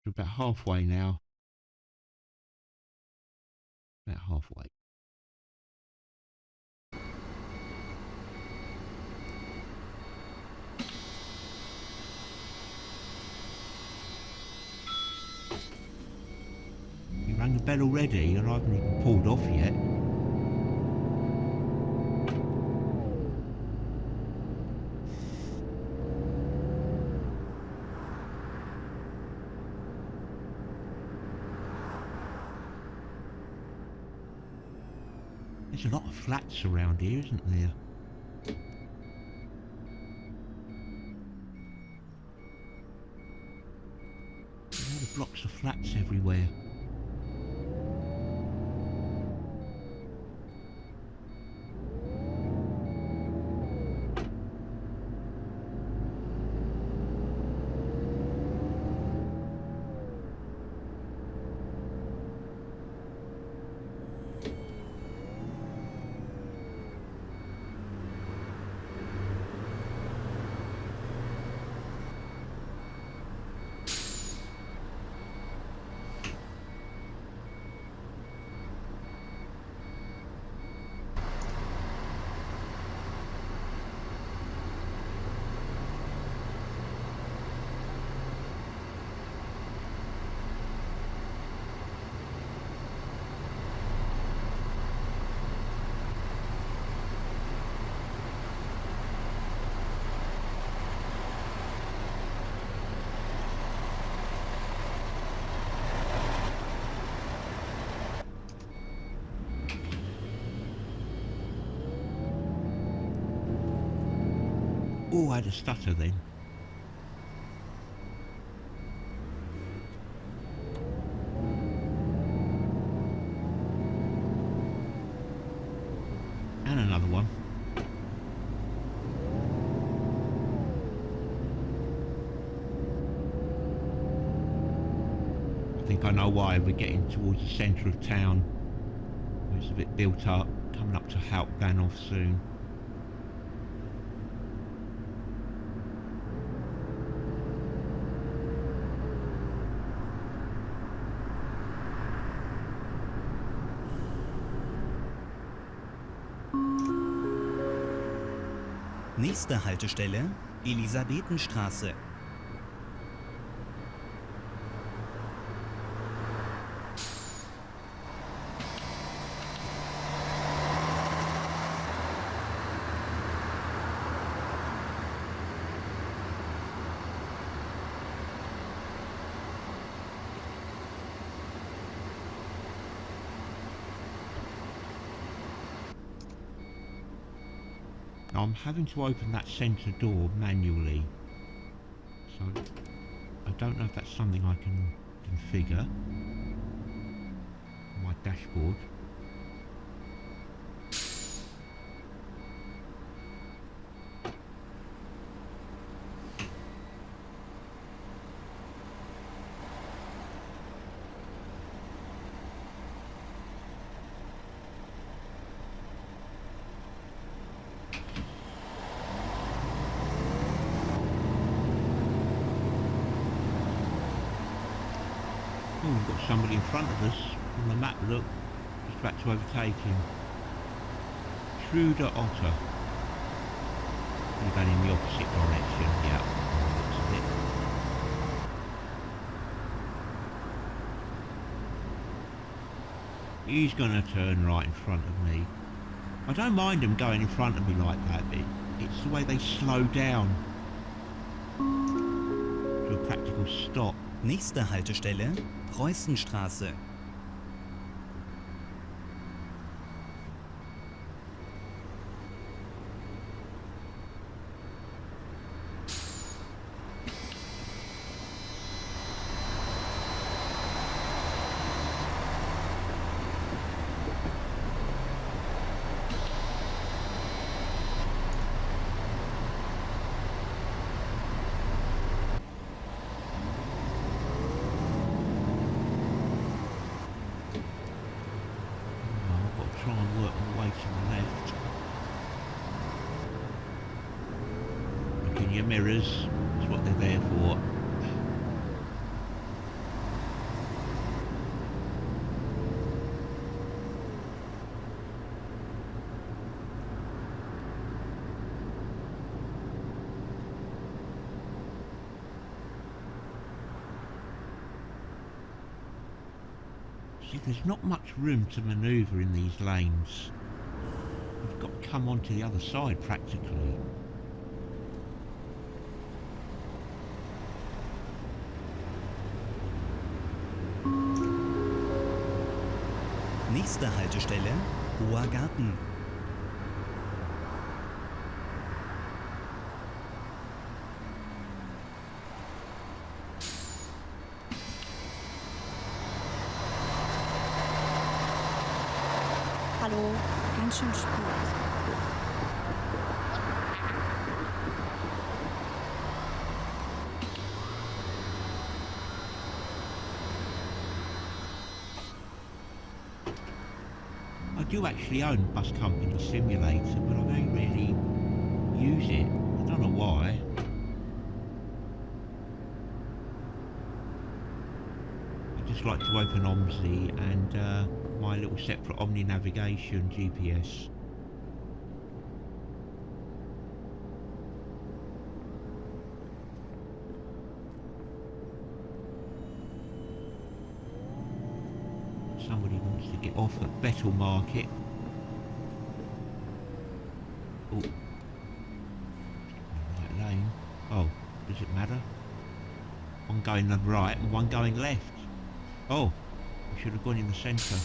We're about halfway now. About halfway. You rang the bell already and I haven't even pulled off yet. There's a lot of flats around here, isn't there? All the blocks of flats everywhere. Oh, I had a stutter then. And another one. I think I know why we're getting towards the centre of town, where it's a bit built up, coming up to Halycon soon. Nächste Haltestelle, Elisabethenstraße. I'm having to open that centre door manually, so I don't know if that's something I can configure on my dashboard. Oh, we've got somebody in front of us on the map, look, just about to overtake him. Truder Otter. We're going in the opposite direction, yeah, looks a bit. He's going to turn right in front of me. I don't mind them going in front of me like that, but it's the way they slow down to a practical stop. Nächste Haltestelle, Preußenstraße. Try and work my way to the left. Look in your mirrors, that's what they're there for. See, there's not much room to manoeuvre in these lanes. You've got to come onto the other side practically. Nächste Haltestelle, Hoher Garten. Hallo. Ganz schön spät. I do actually own Bus Company Simulator, but I don't really use it. I don't know why. I just like to open OMSI and my little separate Omni Navigation GPS. Somebody wants to get off at Bettle Market. Oh, right lane. Oh, does it matter? One going the right and one going left. Oh, we should have gone in the centre.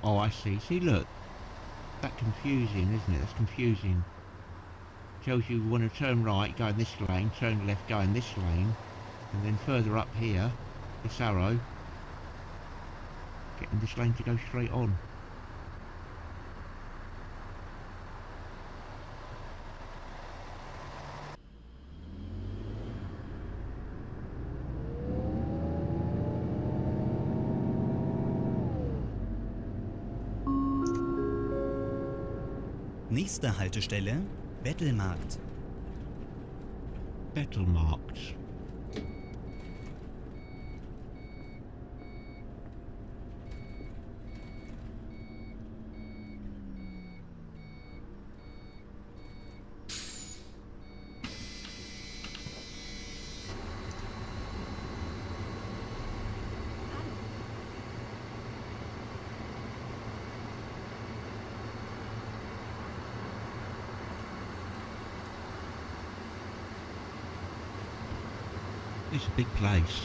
Oh, I see. See, look. That's confusing, isn't it? That's confusing. Tells you want to turn right, go in this lane, turn left, go in this lane, and then further up here, this arrow, get in this lane to go straight on. Nächste Haltestelle, Bettelmarkt. Bettelmarkt. It's a big place.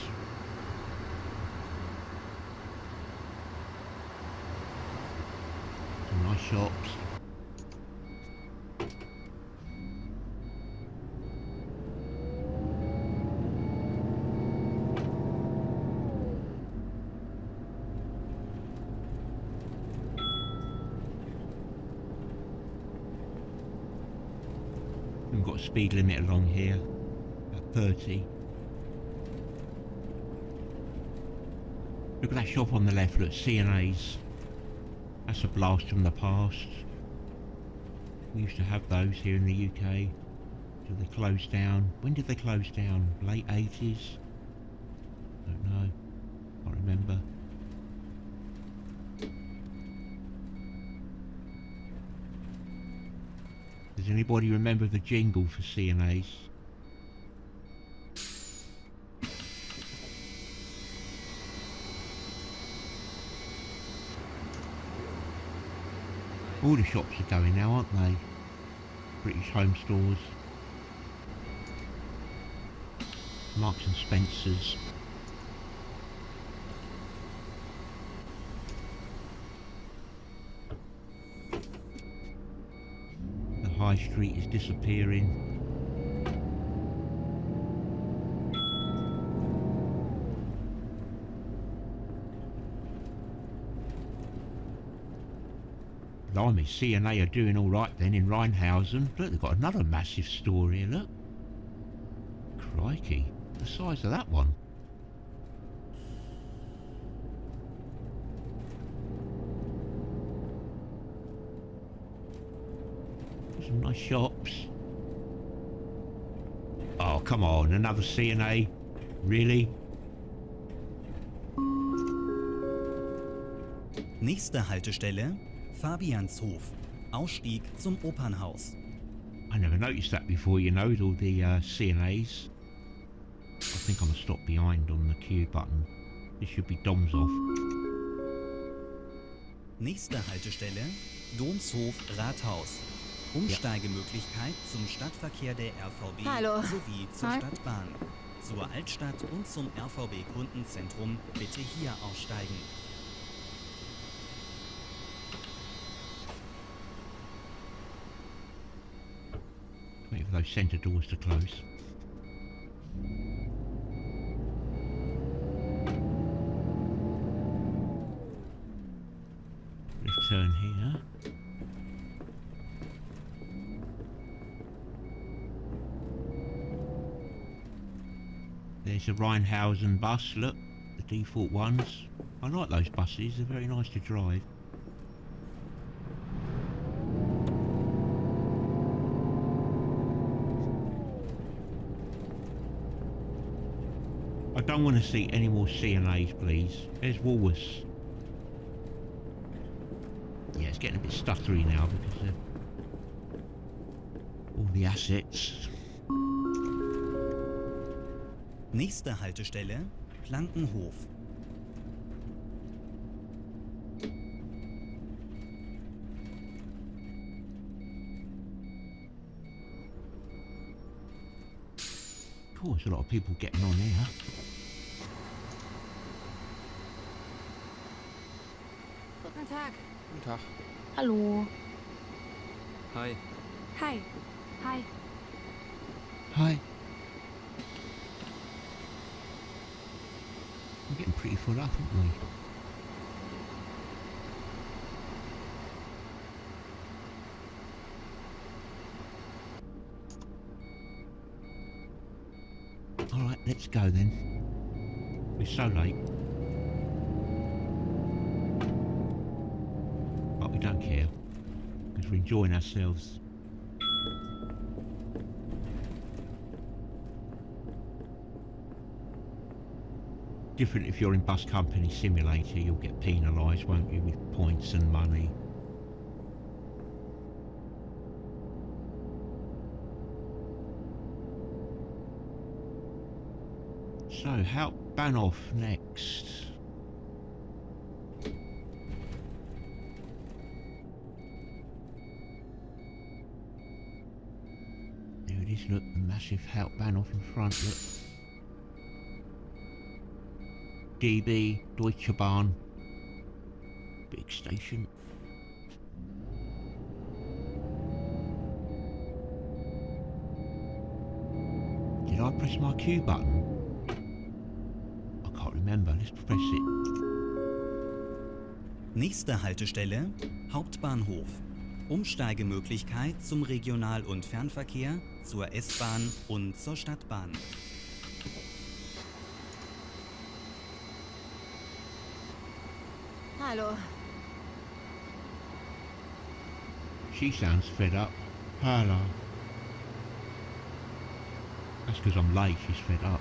Some nice shops. We've got a speed limit along here at 30. Look at that shop on the left, look, C&A's. That's a blast from the past. We used to have those here in the UK. Till they closed down. When did they close down? Late 80s? Don't know. Can't remember. Does anybody remember the jingle for C&A's? All the shops are going now, aren't they? British Home Stores, Marks and Spencer's. The High Street is disappearing. Blimey, C&A are doing all right then in Rheinhausen. Look, they've got another massive store here, look. Crikey, the size of that one. Some nice shops. Oh, come on, another C&A? Really? Nächste Haltestelle, Fabianshof. Ausstieg zum Opernhaus. I never noticed that before, you know, with all the C&A's. I think I'm going to stop behind on the Q button. This should be Domshof. Nächste Haltestelle Domshof Rathaus. Umsteigemöglichkeit zum Stadtverkehr der RVB Hallo. sowie zur Hi. Stadtbahn. Zur Altstadt und zum RVB-Kundenzentrum bitte hier aussteigen. Wait for those centre doors to close. Let's turn here. There's a Rheinhausen bus, look, the default ones. I like those buses, they're very nice to drive. I don't want to see any more CNAs, please. There's Woolworths. Yeah, it's getting a bit stuttery now because of all the assets. Nächste Haltestelle Plankenhof. Of course, a lot of people getting on here. Guten Tag. Guten Tag. Hallo. Hi. Hi. Hi. Hi. We're getting pretty full up, aren't we? Alright, let's go then. We're so late. But we don't care, because we're enjoying ourselves. Different if you're in Bus Company Simulator, you'll get penalised, won't you, with points and money. So, Hauptbahnhof next. There it is, look, the massive Hauptbahnhof in front, look. DB, Deutsche Bahn. Big station. Did I press my Q button? I can't remember. Let's press it. Nächste Haltestelle Hauptbahnhof. Umsteigemöglichkeit zum Regional- und Fernverkehr, zur S-Bahn und zur Stadtbahn. Hallo. She sounds fed up. Hello. That's because I'm late. She's fed up.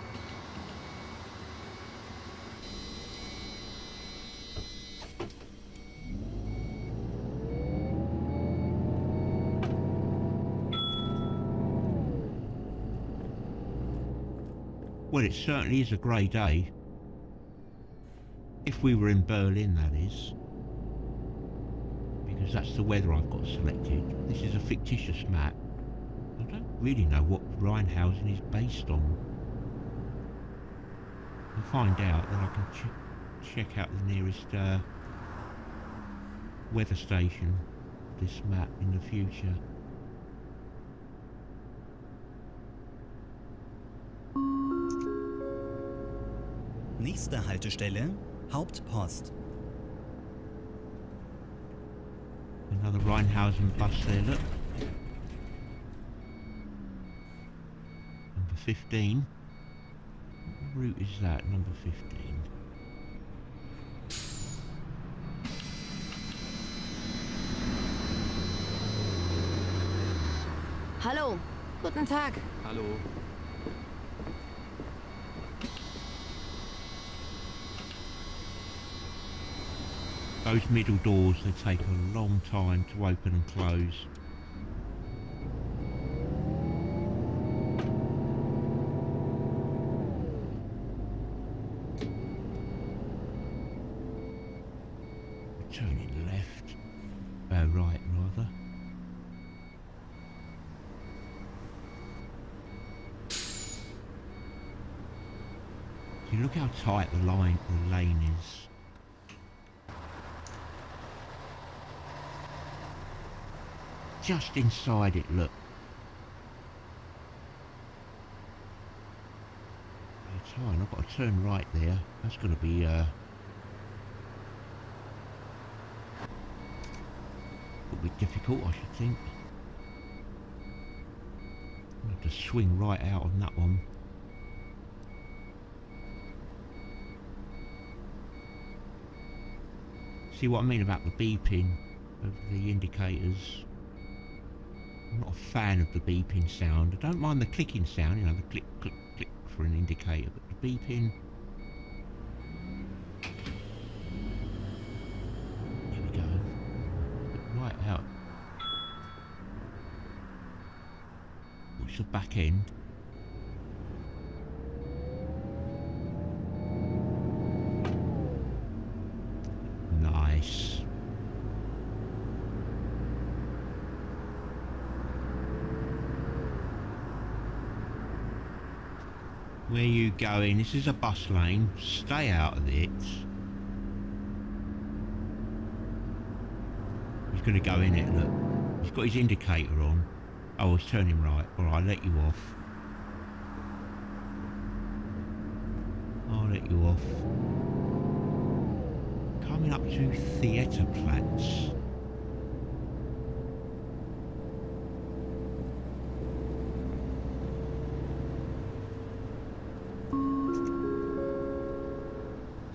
Well, it certainly is a grey day. If we were in Berlin, that is. Because that's the weather I've got selected. This is a fictitious map. I don't really know what Rheinhausen is based on. I'll find out, then I can check out the nearest weather station for this map in the future. Nächste Haltestelle Hauptpost. Another Rheinhausen bus there, look. Number 15. What route is that, number 15? Hallo. Guten Tag. Hallo. Those middle doors, they take a long time to open and close. Turning left. Right, rather. See, look how tight the lane is. Just inside it, look. It's high, and I've got to turn right there. That's going to be will be difficult, I should think. I'll have to swing right out on that one. See what I mean about the beeping of the indicators? I'm not a fan of the beeping sound. I don't mind the clicking sound, you know, the click, click, click for an indicator, but the beeping... Here we go. Right out. What's the back end? Nice. Where are you going? This is a bus lane. Stay out of it. He's going to go in it, look. He's got his indicator on. Oh, I was turning right. Alright, I'll let you off. I'll let you off. Coming up to Theaterplatz.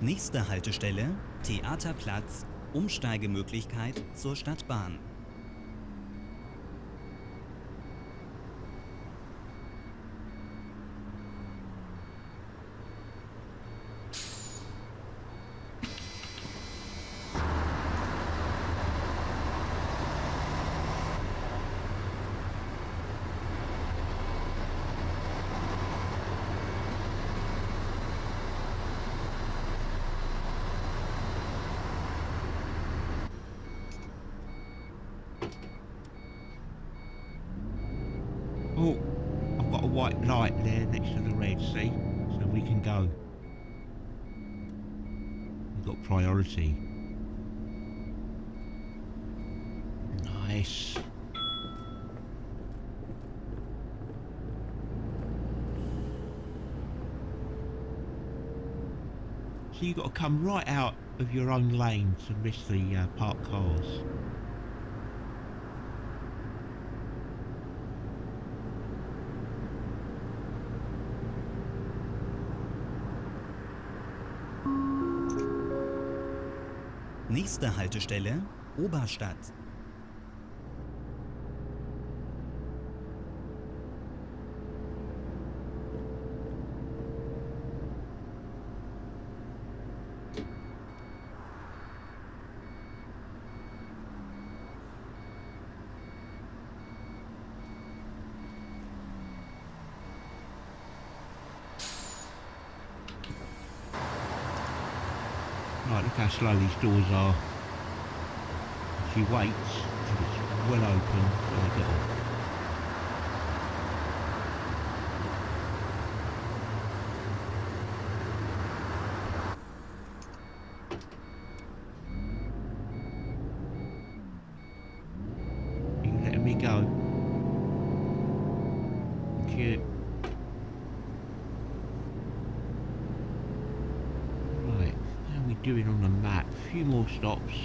Nächste Haltestelle, Theaterplatz, Umsteigemöglichkeit zur Stadtbahn. Oh, I've got a white light there next to the red, see? So we can go. We've got priority. Nice. So you've got to come right out of your own lane to miss the parked cars. Nächste Haltestelle, Oberstadt. Right, look how slow these doors are. She waits till it's well open so they get off. Are you letting me go? Thank you. Doing on the map, a few more stops.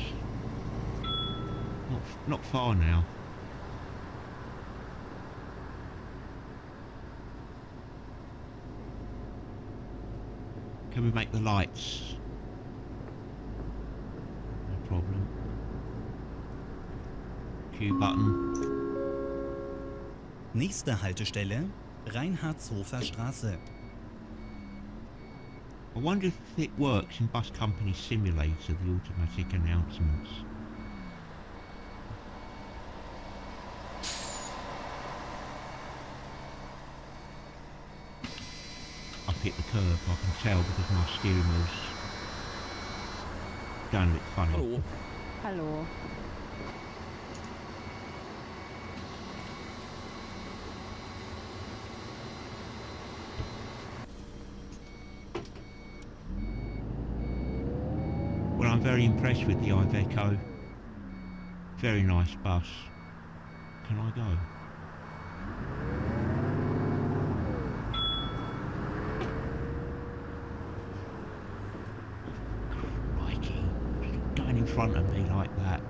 Not far now. Can we make the lights? No problem. Q button. Nächste Haltestelle, Rheinhausen Straße. I wonder if it works in Bus Company Simulator, the automatic announcements. I've hit the curb, I can tell because my steering wheel's going a bit funny. Hallo, Hallo. Well, I'm very impressed with the Iveco. Very nice bus. Can I go? Crikey. Stop going in front of me like that.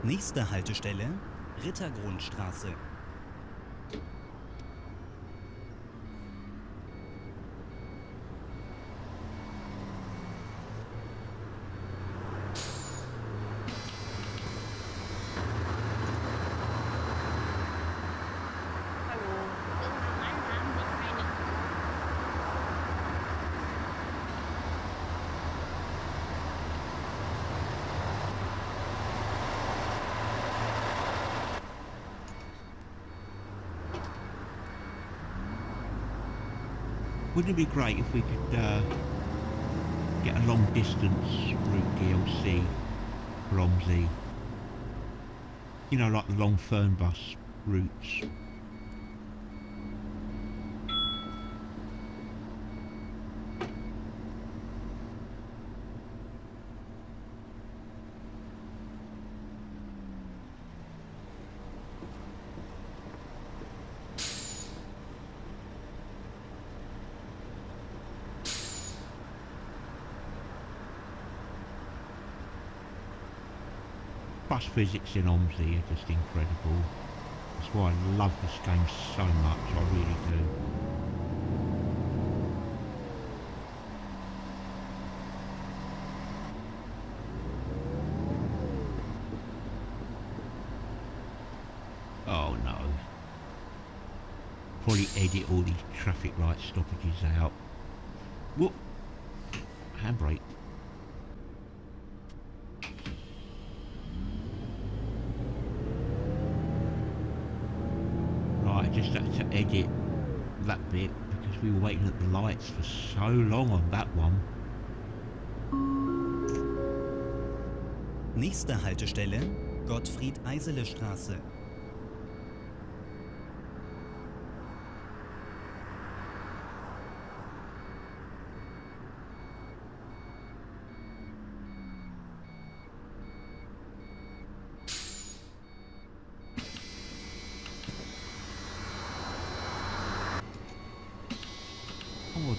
Nächste Haltestelle, Rittergrundstraße. Wouldn't it be great if we could get a long distance route DLC for OMSI? You know, like the long fern bus routes. Bus physics in OMSI are just incredible. That's why I love this game so much, I really do. Oh no. Probably edit all these traffic light stoppages out. Whoop! Handbrake. Right, I just had to edit that bit because we were waiting at the lights for so long on that one. Nächste Haltestelle, Gottfried-Eisele-Straße. Oh,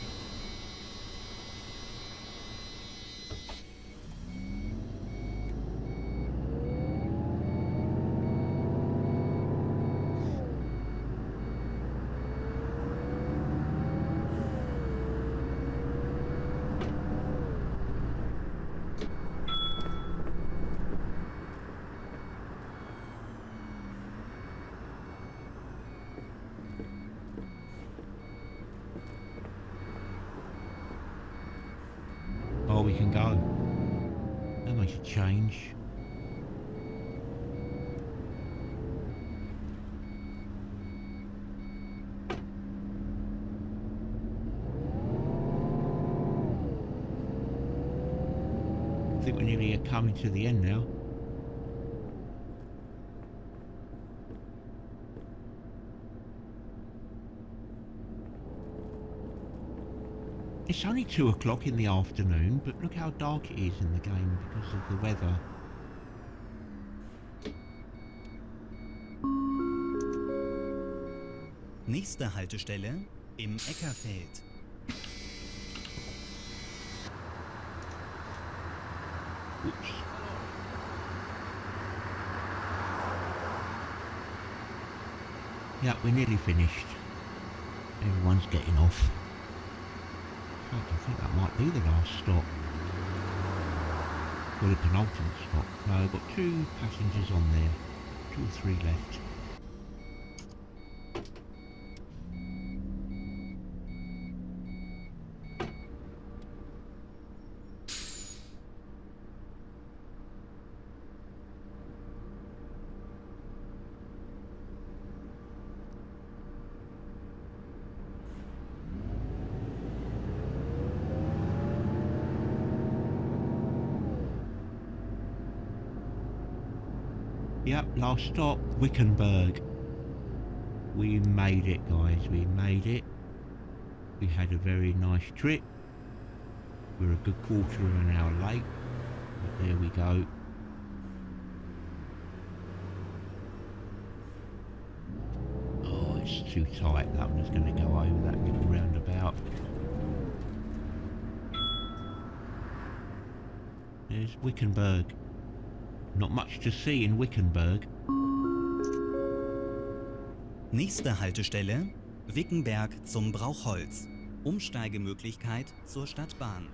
oh, we can go. That makes a change. I think we're nearly coming to the end now. It's only 2 o'clock in the afternoon, but look how dark it is in the game because of the weather. Nächste Haltestelle, im Eckerfeld. Oops. Yeah, we're nearly finished. Everyone's getting off. I think that might be the last stop. Or the penultimate stop. No, I've got 2 passengers on there. 2 or 3 left. Yep, last stop, Wickenburg. We made it, guys, we made it. We had a very nice trip. We're a good quarter of an hour late, but there we go. Oh, it's too tight that I'm just going to go over that little roundabout. There's Wickenburg. Not much to see in Wickenburg. Nächste Haltestelle, Wickenberg zum Brauchholz. Umsteigemöglichkeit zur Stadtbahn.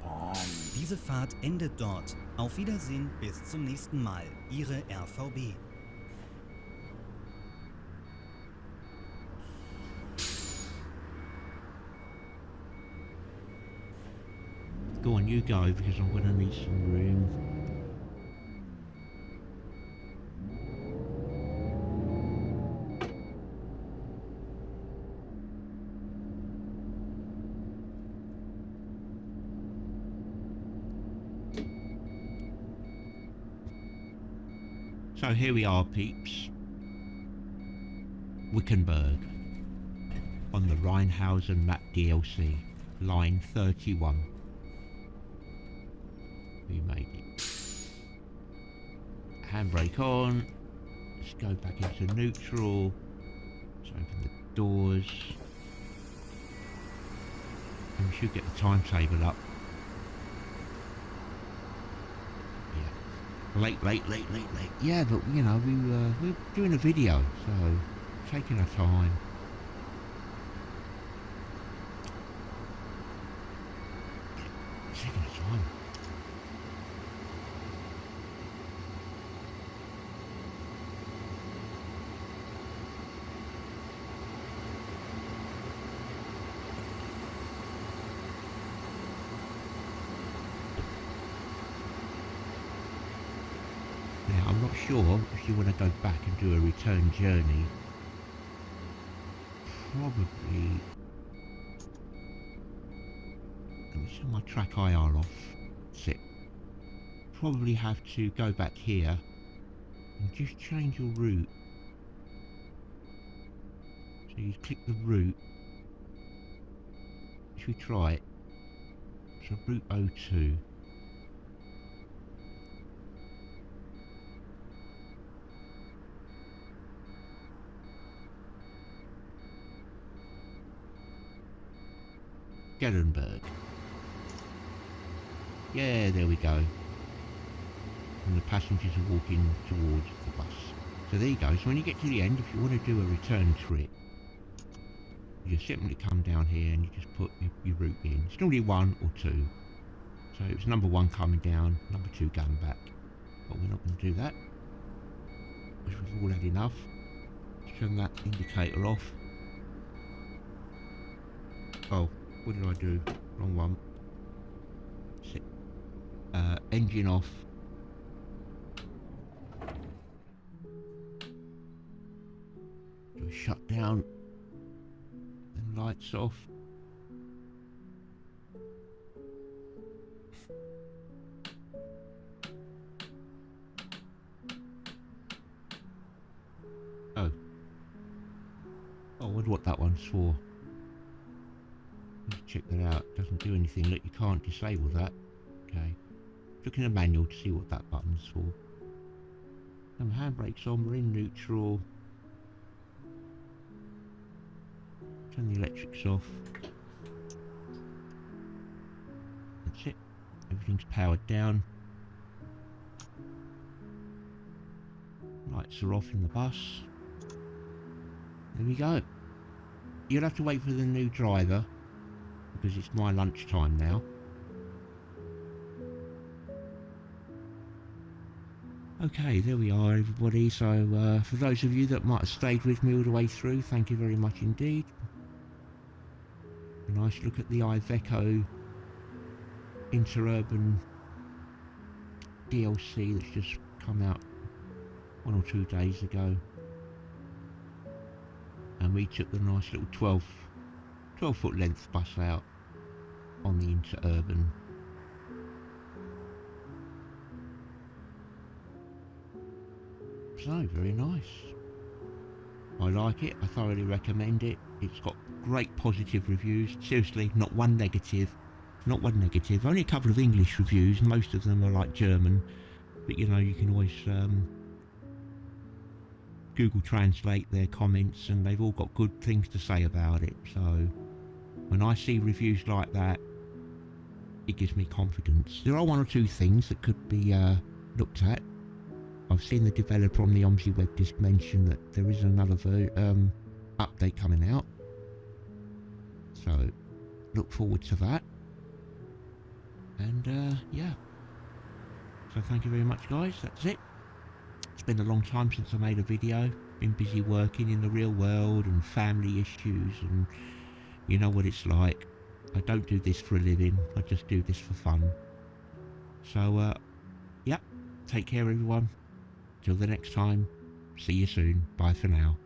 Diese Fahrt endet dort. Auf Wiedersehen, bis zum nächsten Mal. Ihre RVB. Go on, you go, because I'm going to need some room. So here we are, peeps. Wickenburg on the Rheinhausen Map DLC, line 31. We made it. Handbrake on. Let's go back into neutral. Let's open the doors. And we should get the timetable up. Late. Yeah, but you know, we're doing a video, so taking our time. Taking our time. Now, I'm not sure if you want to go back and do a return journey. Probably... Let me turn my track IR off. That's it. Probably have to go back here and just change your route. So you click the route. Should we try it? So route 02. Gellenburg. Yeah, there we go. And the passengers are walking towards the bus. So there you go. So when you get to the end, if you want to do a return trip, you just simply come down here and you just put your route in. It's normally 1 or 2. So it was number 1 coming down, number 2 going back. But we're not going to do that, because we've all had enough. Let's turn that indicator off. Oh. What did I do? Wrong one. Engine off. Do a shutdown. Then lights off. Oh. I wonder what that one's for. Let's check that out. Doesn't do anything. Look, you can't disable that. Okay. Look in the manual to see what that button's for. Some handbrakes on. We're in neutral. Turn the electrics off. That's it. Everything's powered down. Lights are off in the bus. There we go. You'll have to wait for the new driver, because it's my lunchtime now. Okay, there we are, everybody. So for those of you that might have stayed with me all the way through, thank you very much indeed. A nice look at the Iveco Interurban DLC that's just come out 1 or 2 days ago. And we took the nice little 12-foot length bus out on the Interurban. So, very nice. I like it. I thoroughly recommend it. It's got great positive reviews. Seriously, not one negative. Not one negative. Only a couple of English reviews. Most of them are like German. But you know, you can always Google Translate their comments, and they've all got good things to say about it. So when I see reviews like that, it gives me confidence. There are one or two things that could be looked at. I've seen the developer on the OMSI web disk mention that there is another update coming out. So look forward to that. And yeah. So thank you very much, guys. That's it. It's been a long time since I made a video. Been busy working in the real world and family issues, and you know what it's like. I don't do this for a living. I just do this for fun. So yeah, take care everyone. Till the next time. See you soon. Bye for now.